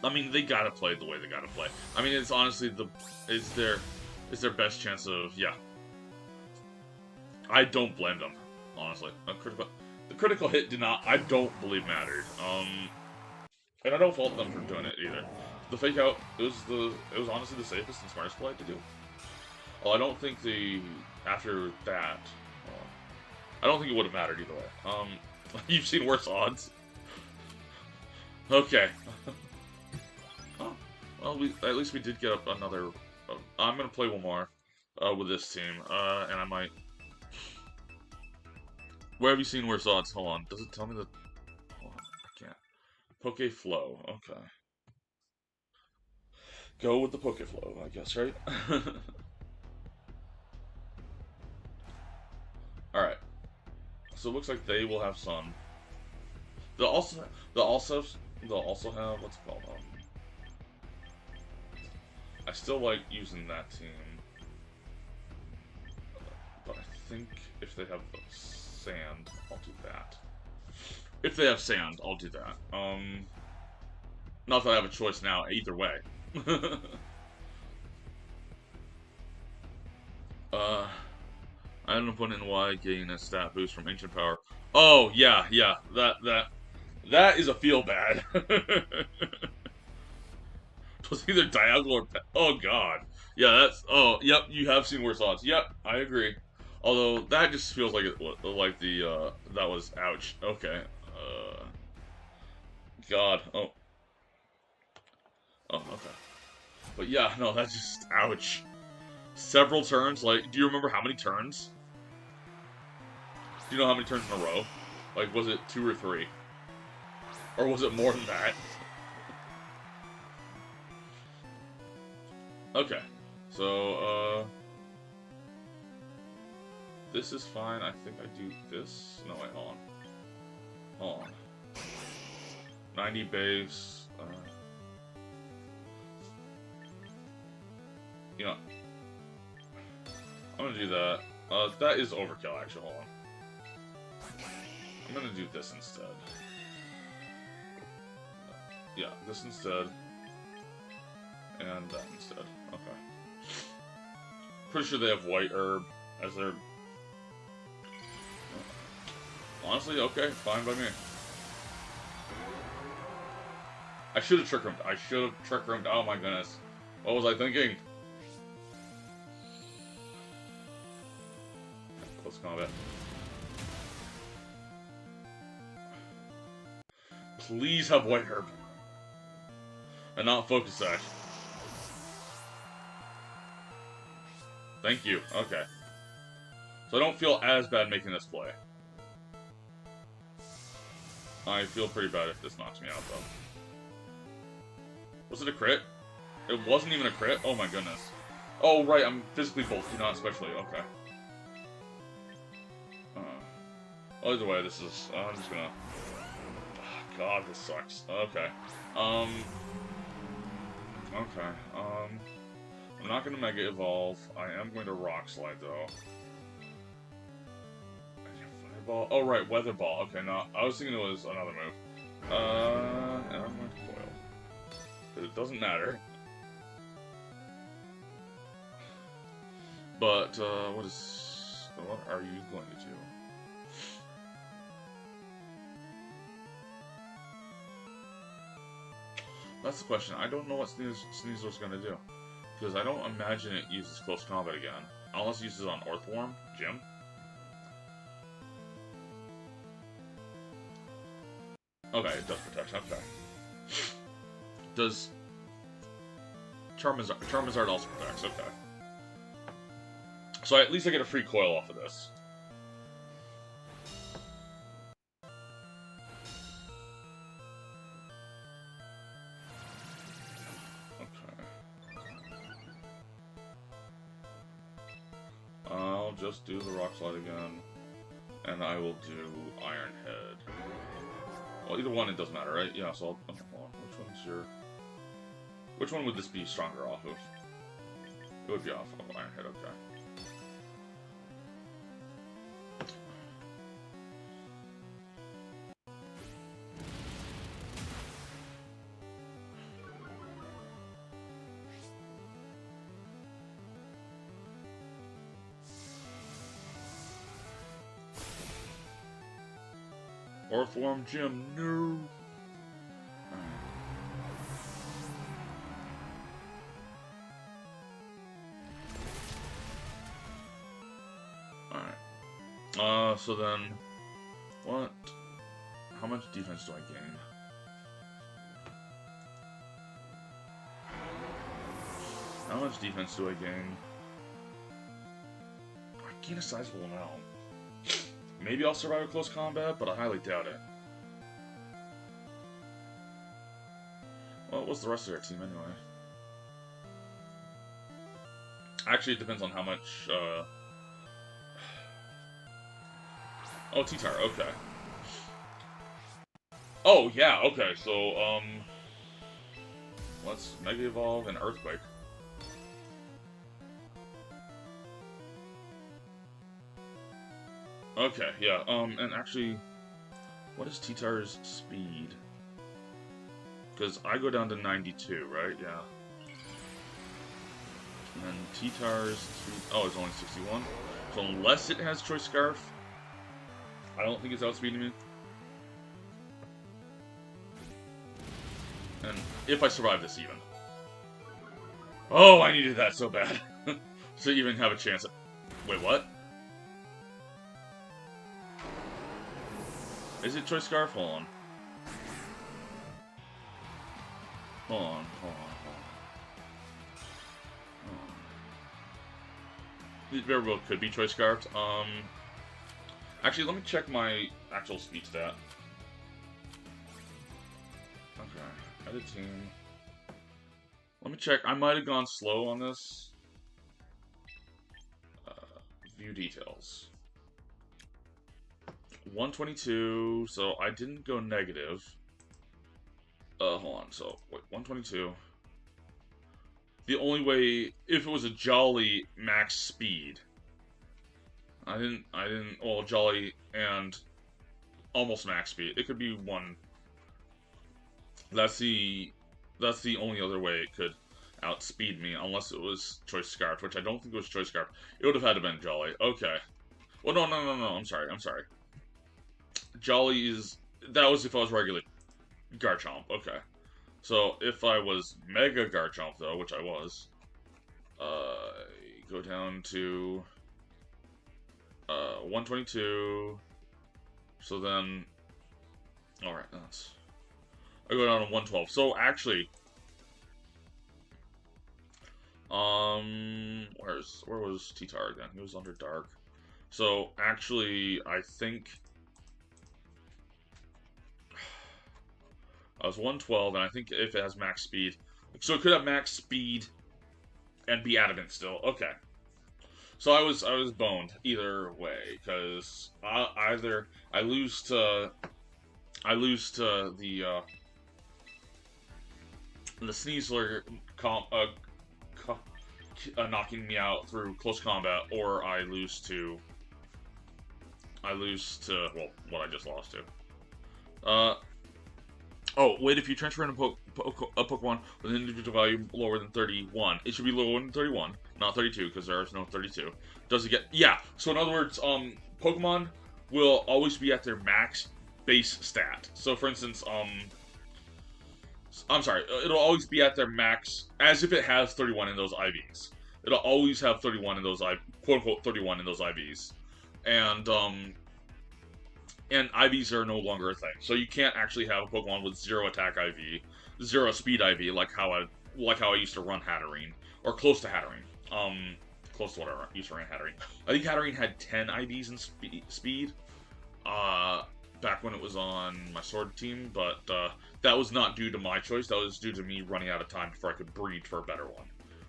I mean, they gotta play the way they gotta play. I mean, it's honestly it's their best chance of, yeah. I don't blame them, honestly. The critical hit did not, I don't believe mattered. And I don't fault them for doing it either. The fake out, it was honestly the safest and smartest play to do. Well, I don't think after that, I don't think it would have mattered either way. You've seen worse odds. Okay. Oh, well, at least we did get up another. I'm gonna play one more with this team, and I might. Where have you seen worse odds? Hold on. Does it tell me the? Hold on, I can't. Poke Flow. Okay. Go with the Poke Flow, I guess, right? All right. So it looks like they will have Sun. They'll also have what's it called? I still like using that team, but I think if they have sand, I'll do that. If they have sand, I'll do that. Not that I have a choice now. Either way. I had an opponent in Y gain a stat boost from Ancient Power. Oh yeah, yeah. That is a feel bad. It was either diagonal or oh god. Yeah, that's yep, you have seen worse odds. Yep, I agree. Although that just feels like that was ouch. Okay. God. Oh, okay. But yeah, no, that's just ouch. Several turns, like, do you remember how many turns? Do you know how many turns in a row? Like, was it 2 or 3? Or was it more than that? Okay, so, this is fine. I think I do this. No, wait, hold on. Hold on. 90 base. You know, I'm gonna do that. That is overkill, actually. Hold on. I'm gonna do this instead. Yeah, this instead. And that instead. Okay. Pretty sure they have white herb as their... Honestly, okay, fine by me. I should have trick roomed. Oh my goodness. What was I thinking? Close combat. Please have white herb. And not focus sash. Thank you. Okay. So I don't feel as bad making this play. I feel pretty bad if this knocks me out, though. Was it a crit? It wasn't even a crit? Oh my goodness. Oh, right, I'm physically bulky, not especially. Okay. Either way, this is... I'm just gonna... Oh, God, this sucks. Okay. Okay. I'm not gonna Mega Evolve. I am going to Rock Slide, though. Fireball? Oh, right, Weather Ball. Okay, no, I was thinking it was another move. And I'm going to coil. It doesn't matter. But, what are you going to do? That's the question. I don't know what Sneasel's gonna do. Because I don't imagine it uses close combat again. Unless it uses on Earthworm, Gym. Okay, it does protect. Okay. Does Charmazard also protects? Okay. So at least I get a free coil off of this. Okay. I'll just do the Rock Slide again. And I will do Iron Head. Well, either one, it doesn't matter, right? Yeah, so I'll, hold on. Which one would this be stronger off of? It would be off of Iron Head, okay. Earthworm Gym, no! Alright. So then... What? How much defense do I gain? How much defense do I gain? I gain a sizable amount. Maybe I'll survive a close combat, but I highly doubt it. Well, what's the rest of their team anyway? Actually, it depends on how much, Oh, T-Tar, okay. Oh, yeah, okay, so, let's Mega Evolve and Earthquake. Okay, yeah, and actually, what is T-Tar's speed? Because I go down to 92, right? Yeah. And then T-Tar's speed, oh, it's only 61. So unless it has Choice Scarf, I don't think it's outspeeding me. And if I survive this even. Oh, I needed that so bad. To even have a chance at... Wait, what? Is it Choice Scarf? Hold on. Hold on. It very well could be Choice Scarfed. Actually, let me check my actual speed stat. Okay, edit team. Let me check. I might have gone slow on this. View details. 122, so I didn't go negative. Hold on, so, wait, 122. The only way, if it was a Jolly max speed, well, Jolly and almost max speed, it could be one. That's the only other way it could outspeed me, unless it was Choice Scarf, which I don't think it was Choice Scarf. It would have had to been Jolly. Okay. Well, no, I'm sorry. Jolly is... That was if I was regular Garchomp. Okay. So, if I was Mega Garchomp, though, which I was, go down to 122. So then... Alright, that's... I go down to 112. So, actually... Where was T-Tar again? He was under Dark. So, actually, I think... I was 112, and I think if it has max speed... So it could have max speed and be adamant still. Okay. So I was boned either way, because either I lose to the Sneasler knocking me out through close combat, or I lose to well, what I just lost to. Oh, wait, if you transfer in a Pokemon with an individual value lower than 31, it should be lower than 31, not 32, because there is no 32. Does it get... Yeah, so in other words, Pokemon will always be at their max base stat. So, for instance, I'm sorry, it'll always be at their max, as if it has 31 in those IVs. It'll always have 31 in those, quote-unquote, 31 in those IVs. And IVs are no longer a thing. So you can't actually have a Pokemon with 0 attack IV, 0 speed IV, like how I used to run Hatterene, or close to Hatterene. Close to whatever I used to run Hatterene. I think Hatterene had 10 IVs in speed, back when it was on my Sword team, but that was not due to my choice. That was due to me running out of time before I could breed for a better one,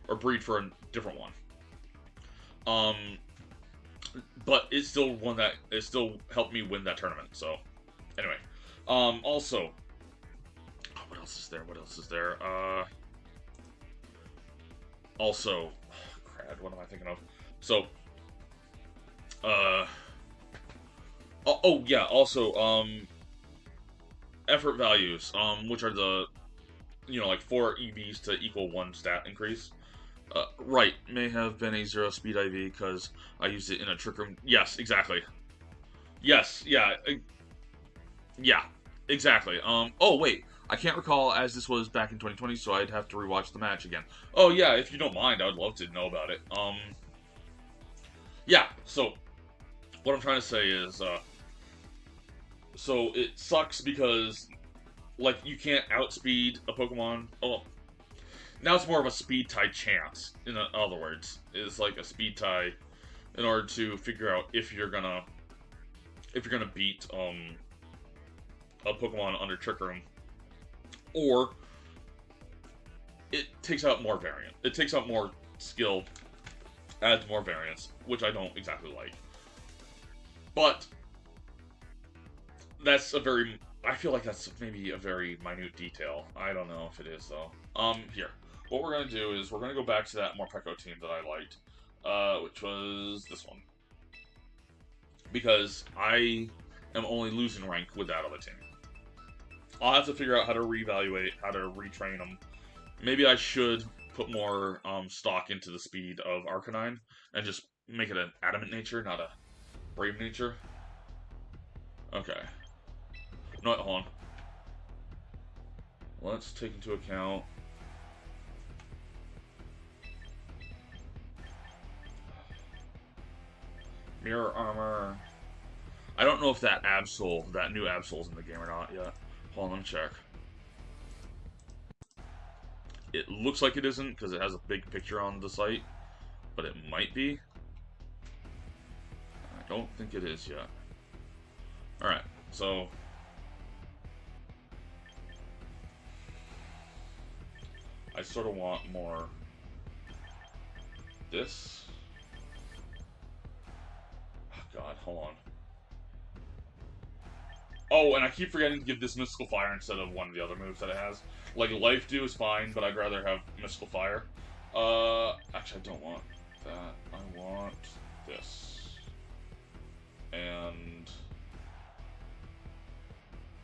or breed for a different one. But it still helped me win that tournament. So, anyway, also, what else is there? What else is there? Also, crap, what am I thinking of? So, oh yeah, also, effort values, which are the, like 4 EVs to equal 1 stat increase. Right, may have been a 0 speed IV because I used it in a Trick Room. Yes, exactly. Yes, yeah, yeah, exactly. Oh wait, I can't recall as this was back in 2020, so I'd have to rewatch the match again. Oh yeah, if you don't mind, I would love to know about it. Yeah, so, what I'm trying to say is, so it sucks because, like, you can't outspeed a Pokemon. Oh, now it's more of a speed tie chance. In other words, it's like a speed tie in order to figure out if you're gonna beat a Pokemon under Trick Room, or it takes out more variant. It takes out more skill, adds more variance, which I don't exactly like. But that's I feel like that's maybe a very minute detail. I don't know if it is though. Here. What we're going to do is we're going to go back to that Morpeko team that I liked, which was this one. Because I am only losing rank with that other team. I'll have to figure out how to reevaluate, how to retrain them. Maybe I should put more stock into the speed of Arcanine and just make it an adamant nature, not a brave nature. Okay. No, hold on. Let's take into account... Mirror Armor. I don't know if that Absol, that new Absol's in the game or not yet. Hold on, let me check. It looks like it isn't, because it has a big picture on the site. But it might be. I don't think it is yet. Alright, so... I sort of want more... this... God, hold on. Oh, and I keep forgetting to give this Mystical Fire instead of one of the other moves that it has. Like, Life Dew is fine, but I'd rather have Mystical Fire. Actually, I don't want that. I want this. And...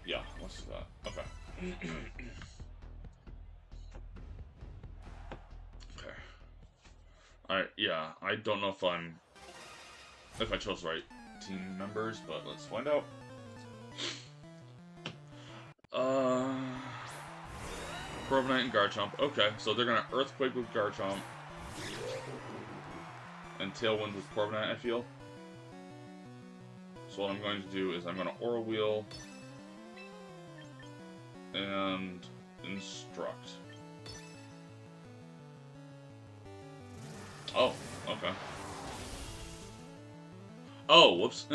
yeah, let's do that. Okay. Okay. Alright, yeah, I don't know if I chose the right team members, but let's find out. Corviknight and Garchomp. Okay, so they're gonna Earthquake with Garchomp. And Tailwind with Corviknight, I feel. So what I'm going to do is I'm gonna Aura Wheel and Instruct. Oh, okay. Oh, whoops.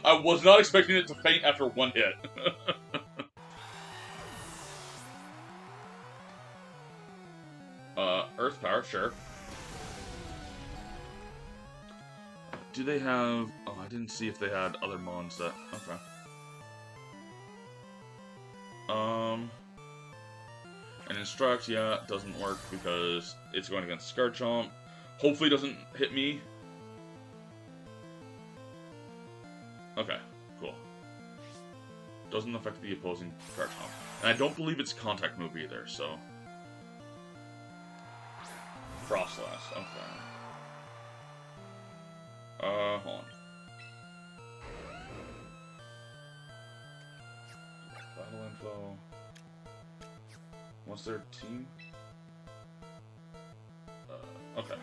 I was not expecting it to faint after one hit. Earth Power, sure. Do they have... oh, I didn't see if they had other mons that... okay. And Instruct, yeah, doesn't work because it's going against Garchomp. Hopefully it doesn't hit me. Okay, cool. Doesn't affect the opposing Garchomp. And I don't believe it's a contact move either, so... Frostlass, okay. Hold on. Battle info. What's their team? Okay.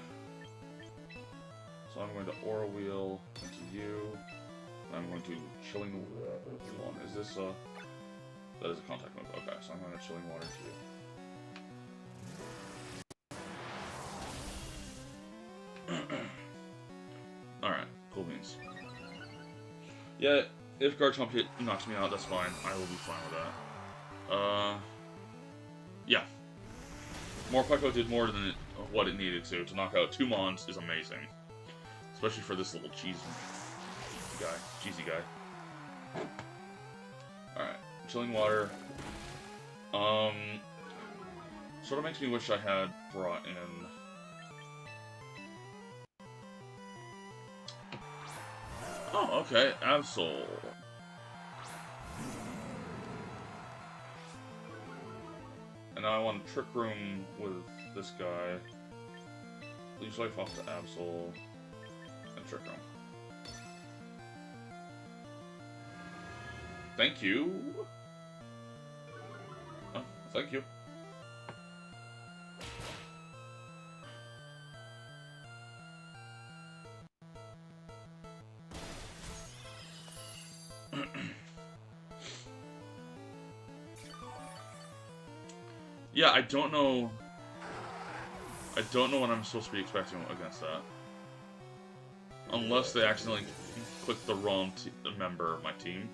So I'm going to Aura Wheel into you. I'm going to Chilling Water. Is this a... That is a contact move. Okay, so I'm going to Chilling Water to you. Alright, cool beans. Yeah, if Garchomp knocks me out, that's fine. I will be fine with that. Yeah. Morpeko did more than what it needed to knock out 2 Mons is amazing. Especially for this little cheesy guy. Alright, Chilling Water. Sort of makes me wish I had brought in... Oh, okay, Absol. And now I want to Trick Room with this guy. Leech Life off to Absol. And Trick Room. Thank you! Oh, thank you. Yeah, I don't know what I'm supposed to be expecting against that. Unless they accidentally click the wrong member of my team.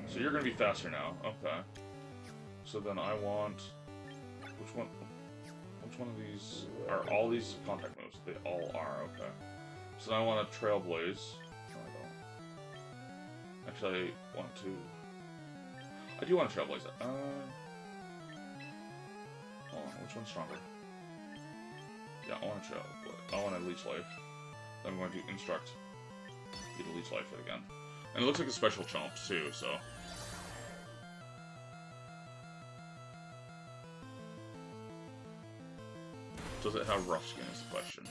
So you're gonna be faster now, okay. So then I want... Which one of these... Are all these contact moves? They all are, okay. So now I want to Trailblaze. Actually, I want to... I do want to Trailblaze it. Hold on, which one's stronger? Yeah, I want to Trailblaze. I want to Leech Life. Then I'm going to Instruct. Get a Leech Life it again. And it looks like a special chomp, too, so... Does it have Rough Skin is the question.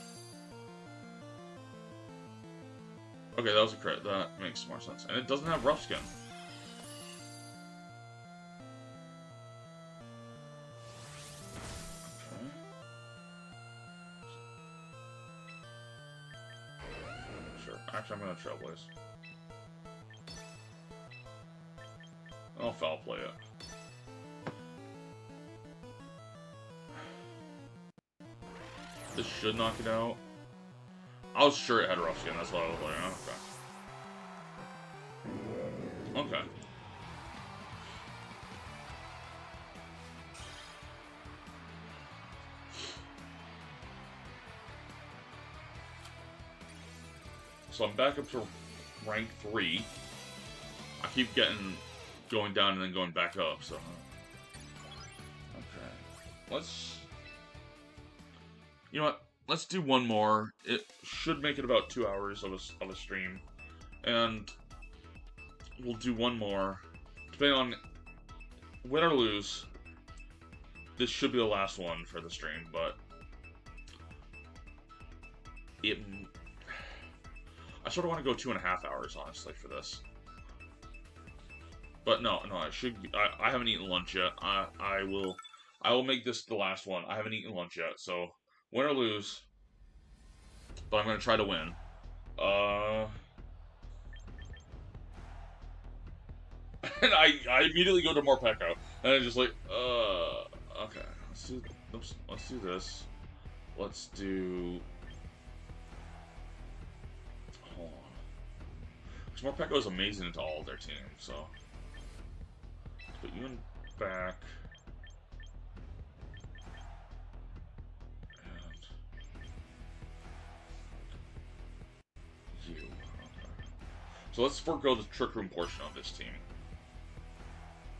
Okay, that was a crit. That makes more sense. And it doesn't have Rough Skin. Okay. Sure. Actually, I'm going to Trailblaze. I'll Foul Play it. This should knock it out. I was sure it had Rough Skin, that's why I was like, okay. Okay. So I'm back up to rank 3. I keep going down and then going back up, so... Okay. You know what? Let's do one more. It should make it about 2 hours of a stream. And we'll do one more. Depending on win or lose, this should be the last one for the stream, but I sort of want to go 2.5 hours, honestly, for this. But no, I should be, I haven't eaten lunch yet. I will make this the last one. I haven't eaten lunch yet, so win or lose, but I'm going to try to win. And I immediately go to Morpeko, and I'm just like, okay, let's do this. Let's do... Hold on. Because Morpeko is amazing into all of their teams, so... Let's put you in back. So let's forego the Trick Room portion of this team.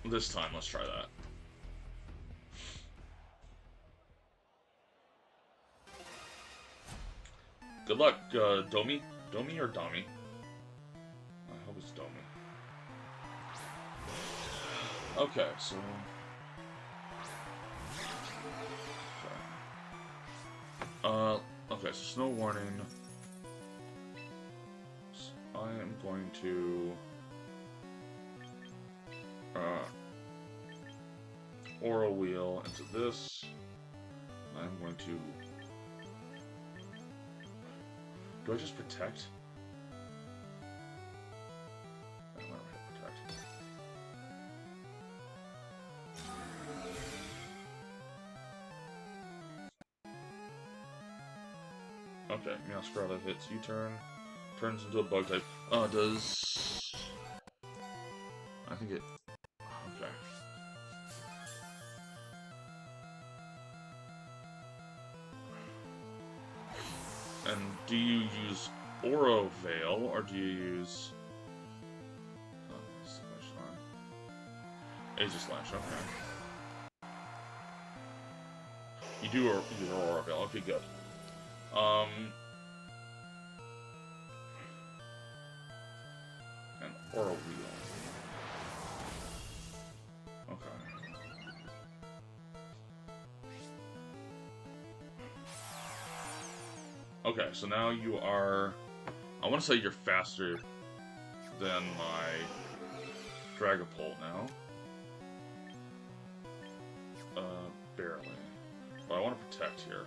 This time, let's try that. Good luck, Domi. Domi or Domi? I hope it's Domi. Okay, so... okay, so snow warning. So I am going to... Aura Wheel into this. I'm going to... Do I just protect? I'm gonna hit protect. Okay, Meowscarada that hits U-turn. Turns into a bug type. Does... I think it... Okay. And do you use Aura Veil, or do you use... Aegislash, okay. You do use Aura Veil, okay, good. And Aura Wheel. Okay. Okay, so now you are... I want to say you're faster than my Dragapult now. Barely. But I want to protect here.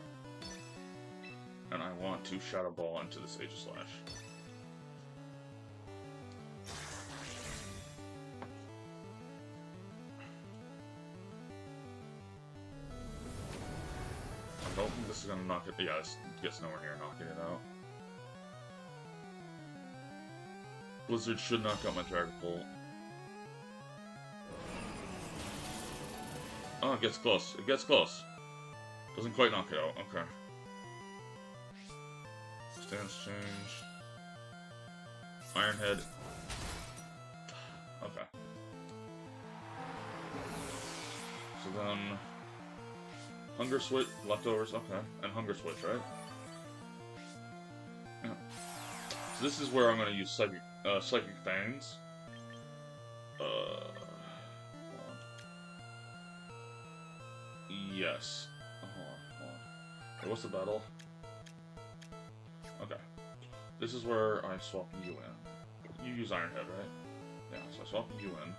And I want to Shadow Ball into this Aegislash. I don't think this is gonna knock it. Yeah, this gets nowhere near knocking it out. Blizzard should knock out my Dragapult. Oh, it gets close. It gets close. Doesn't quite knock it out. Okay. Stance change. Iron Head. Okay. So then... Hunger Switch, leftovers, okay. And Hunger Switch, right? Yeah. So this is where I'm going to use Psychic Fangs. Yes. Hold on. Wait, what's the battle? Okay. This is where I swap you in. You use Iron Head, right? Yeah, so I swap you in.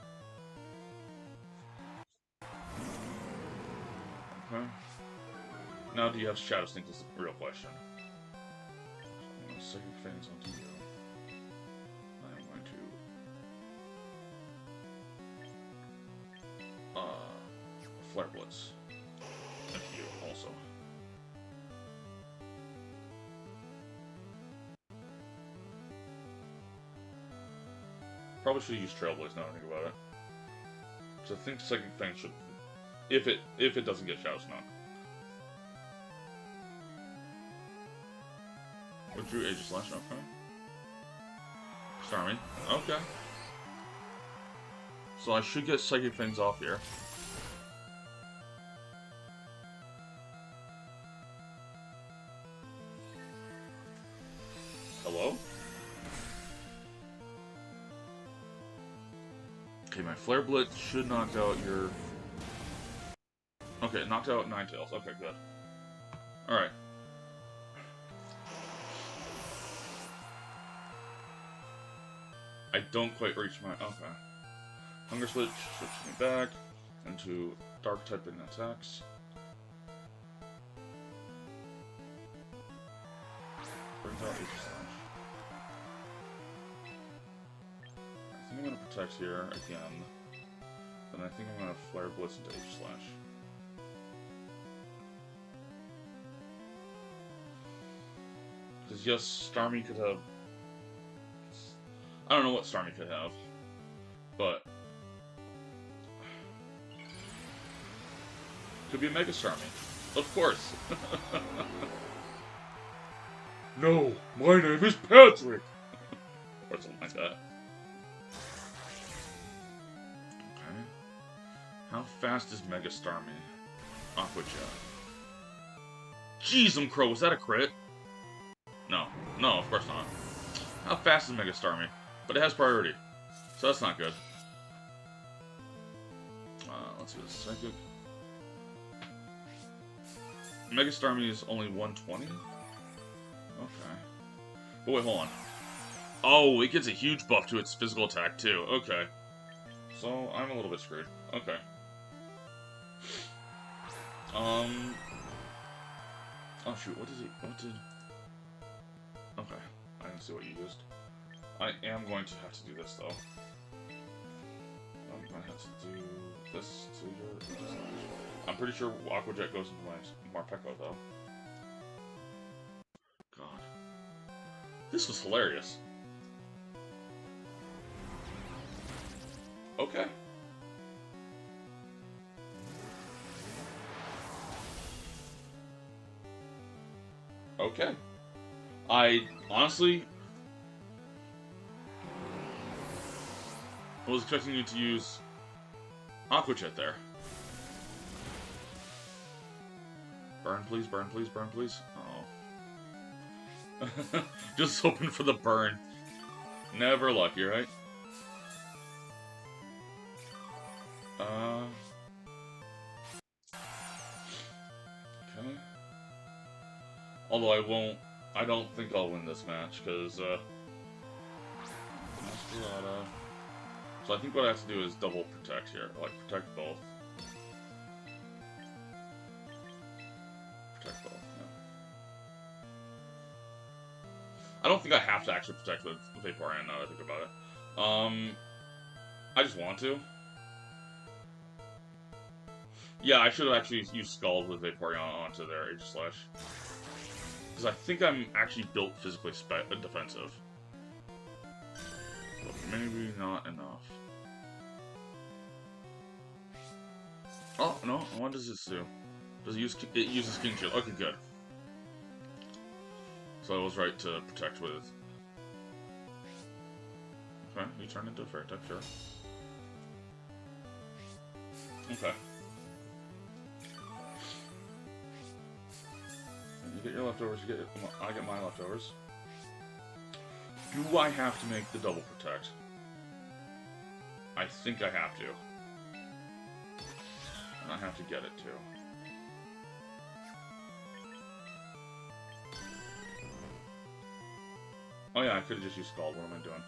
Okay. Now do you have Shadow Sneak is the real question. So I'm going to Psychic Fangs onto you. I'm going to... Flare Blitz. And you also. Probably should use Trailblaze now that I think about it. So I think Psychic Fang should, if it doesn't get Shadow Sneak. Withdrew Aegislash, okay. Starmie, okay. So I should get Psychic Fangs off here. Hello? Okay, my Flare Blitz should knock out your... Okay, it knocked out Ninetales. Okay, good. Alright. I don't quite reach my... Okay. Hunger Switch switches me back into Dark typing attacks. Brings out Aegislash. I think I'm going to protect here again. Then I think I'm going to Flare Blitz into Aegislash. Because yes, Starmie could have... I don't know what Starmie could have, but... Could be a Mega Starmie. Of course! No! My name is Patrick! Or something like that. Okay. How fast is Mega Starmie? Aqua Jet. Jeez, Crow, was that a crit? No. No, of course not. How fast is Mega Starmie? But it has priority. So that's not good. Let's do this. Psychic. Mega Starmie is only 120? Okay. But wait, hold on. Oh, it gets a huge buff to its physical attack, too. Okay. So, I'm a little bit screwed. Okay. Oh, shoot. What did... Okay. I didn't see what you used. I am going to have to do this, though. I'm going to have to do this to your... I'm pretty sure Aqua Jet goes into my Marpeco, though. God. This was hilarious. Okay. Okay. I honestly was expecting you to use Aqua Jet there. Burn, please, burn, please, burn, please. Uh oh. Just hoping for the burn. Never lucky, right? Okay. Although I don't think I'll win this match, because, Masquerada. So I think what I have to do is double protect here. Like, protect both. Protect both, yeah. I don't think I have to actually protect with Vaporeon now that I think about it. I just want to. Yeah, I should have actually used Scald with Vaporeon onto their Aegislash. Because I think I'm actually built physically defensive. But maybe not enough. Oh, no, what does this do? Does it use... It uses King Shield. Okay, good. So I was right to protect with... Okay, you turn into a Fairy type, sure. Okay. You get your leftovers, I get my leftovers. Do I have to make the double protect? I think I have to. And I have to get it too. Oh yeah, I could have just used Scald. What am I doing?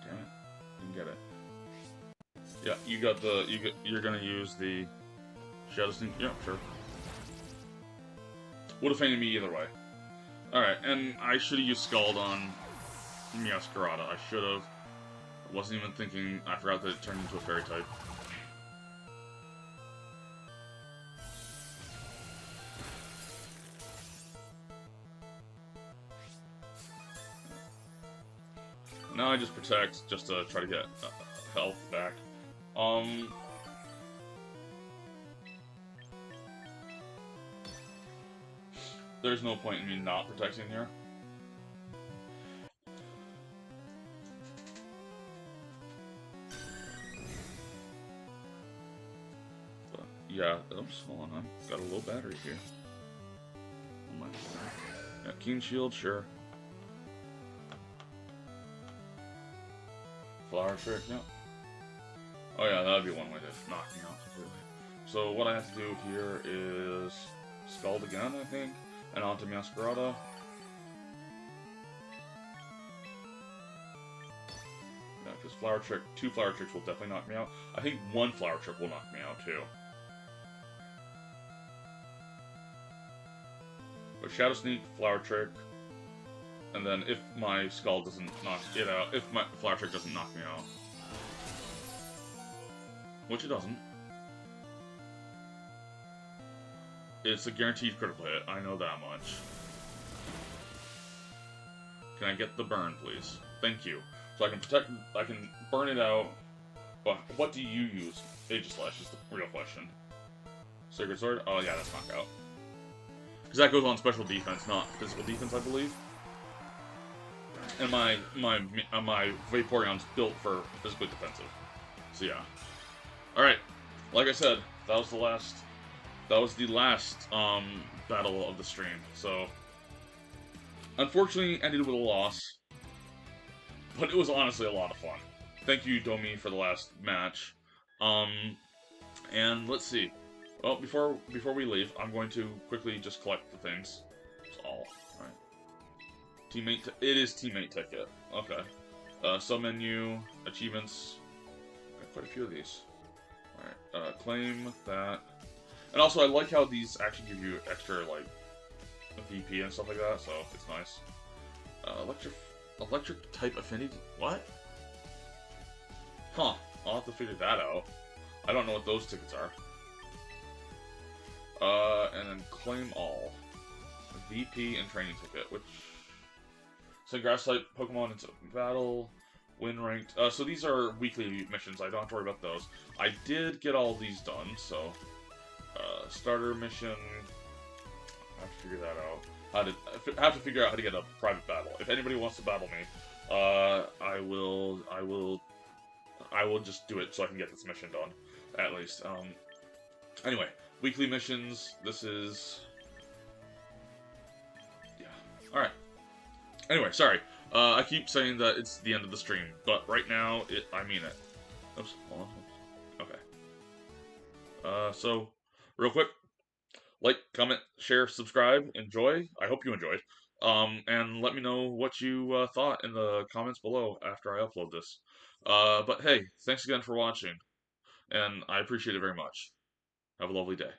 Damn it. Didn't get it. Yeah, you got the... You're gonna use the... Shadow Sneak? Yeah, sure. Would have fainted me either way. Alright, and I should have used Scald on Masquerada. I should have. I wasn't even thinking. I forgot that it turned into a Fairy type. Now I just protect, just to try to get health back. There's no point in me not protecting here. But, yeah, oops, hold on, I've got a low battery here. Oh my god. Yeah, Keen Shield, sure. Flower Trick, yep. Oh yeah, that would be one way to knock me out completely. So what I have to do here is Scald again, I think. And onto Masquerada. Yeah, because Flower Trick, 2 Flower Tricks will definitely knock me out. I think 1 Flower Trick will knock me out too. But Shadow Sneak, Flower Trick, and then if my Scald doesn't knock it out, if my Flower Trick doesn't knock me out, which it doesn't. It's a guaranteed critical hit, I know that much. Can I get the burn, please? Thank you. So I can protect, I can burn it out. But what do you use? Aegislash is the real question. Sacred Sword? Oh yeah, that's knockout. Because that goes on special defense, not physical defense, I believe. And my Vaporeon's built for physically defensive. So yeah. Alright, like I said, that was the last battle of the stream. So, unfortunately, ended with a loss, but it was honestly a lot of fun. Thank you, Domi, for the last match. And let's see. Well, before we leave, I'm going to quickly just collect the things. That's all. All right. Teammate. It is teammate ticket. Okay. Sub-menu, achievements. Got quite a few of these. Alright, claim that. And also, I like how these actually give you extra, like, VP and stuff like that, so it's nice. Electric type affinity. What? Huh. I'll have to figure that out. I don't know what those tickets are. And then claim all. VP and training ticket, which... Send grass type Pokemon into battle. Win ranked. So these are weekly missions. I don't have to worry about those. I did get all these done, so... starter mission... I have to figure that out. I have to figure out how to get a private battle. If anybody wants to battle me, I will just do it so I can get this mission done, at least. Anyway, weekly missions. This is... Yeah. Alright. Anyway, sorry. I keep saying that it's the end of the stream, but right now, I mean it. Oops, hold on. Okay. So, real quick, like, comment, share, subscribe, enjoy. I hope you enjoyed. And let me know what you thought in the comments below after I upload this. But hey, thanks again for watching, and I appreciate it very much. Have a lovely day.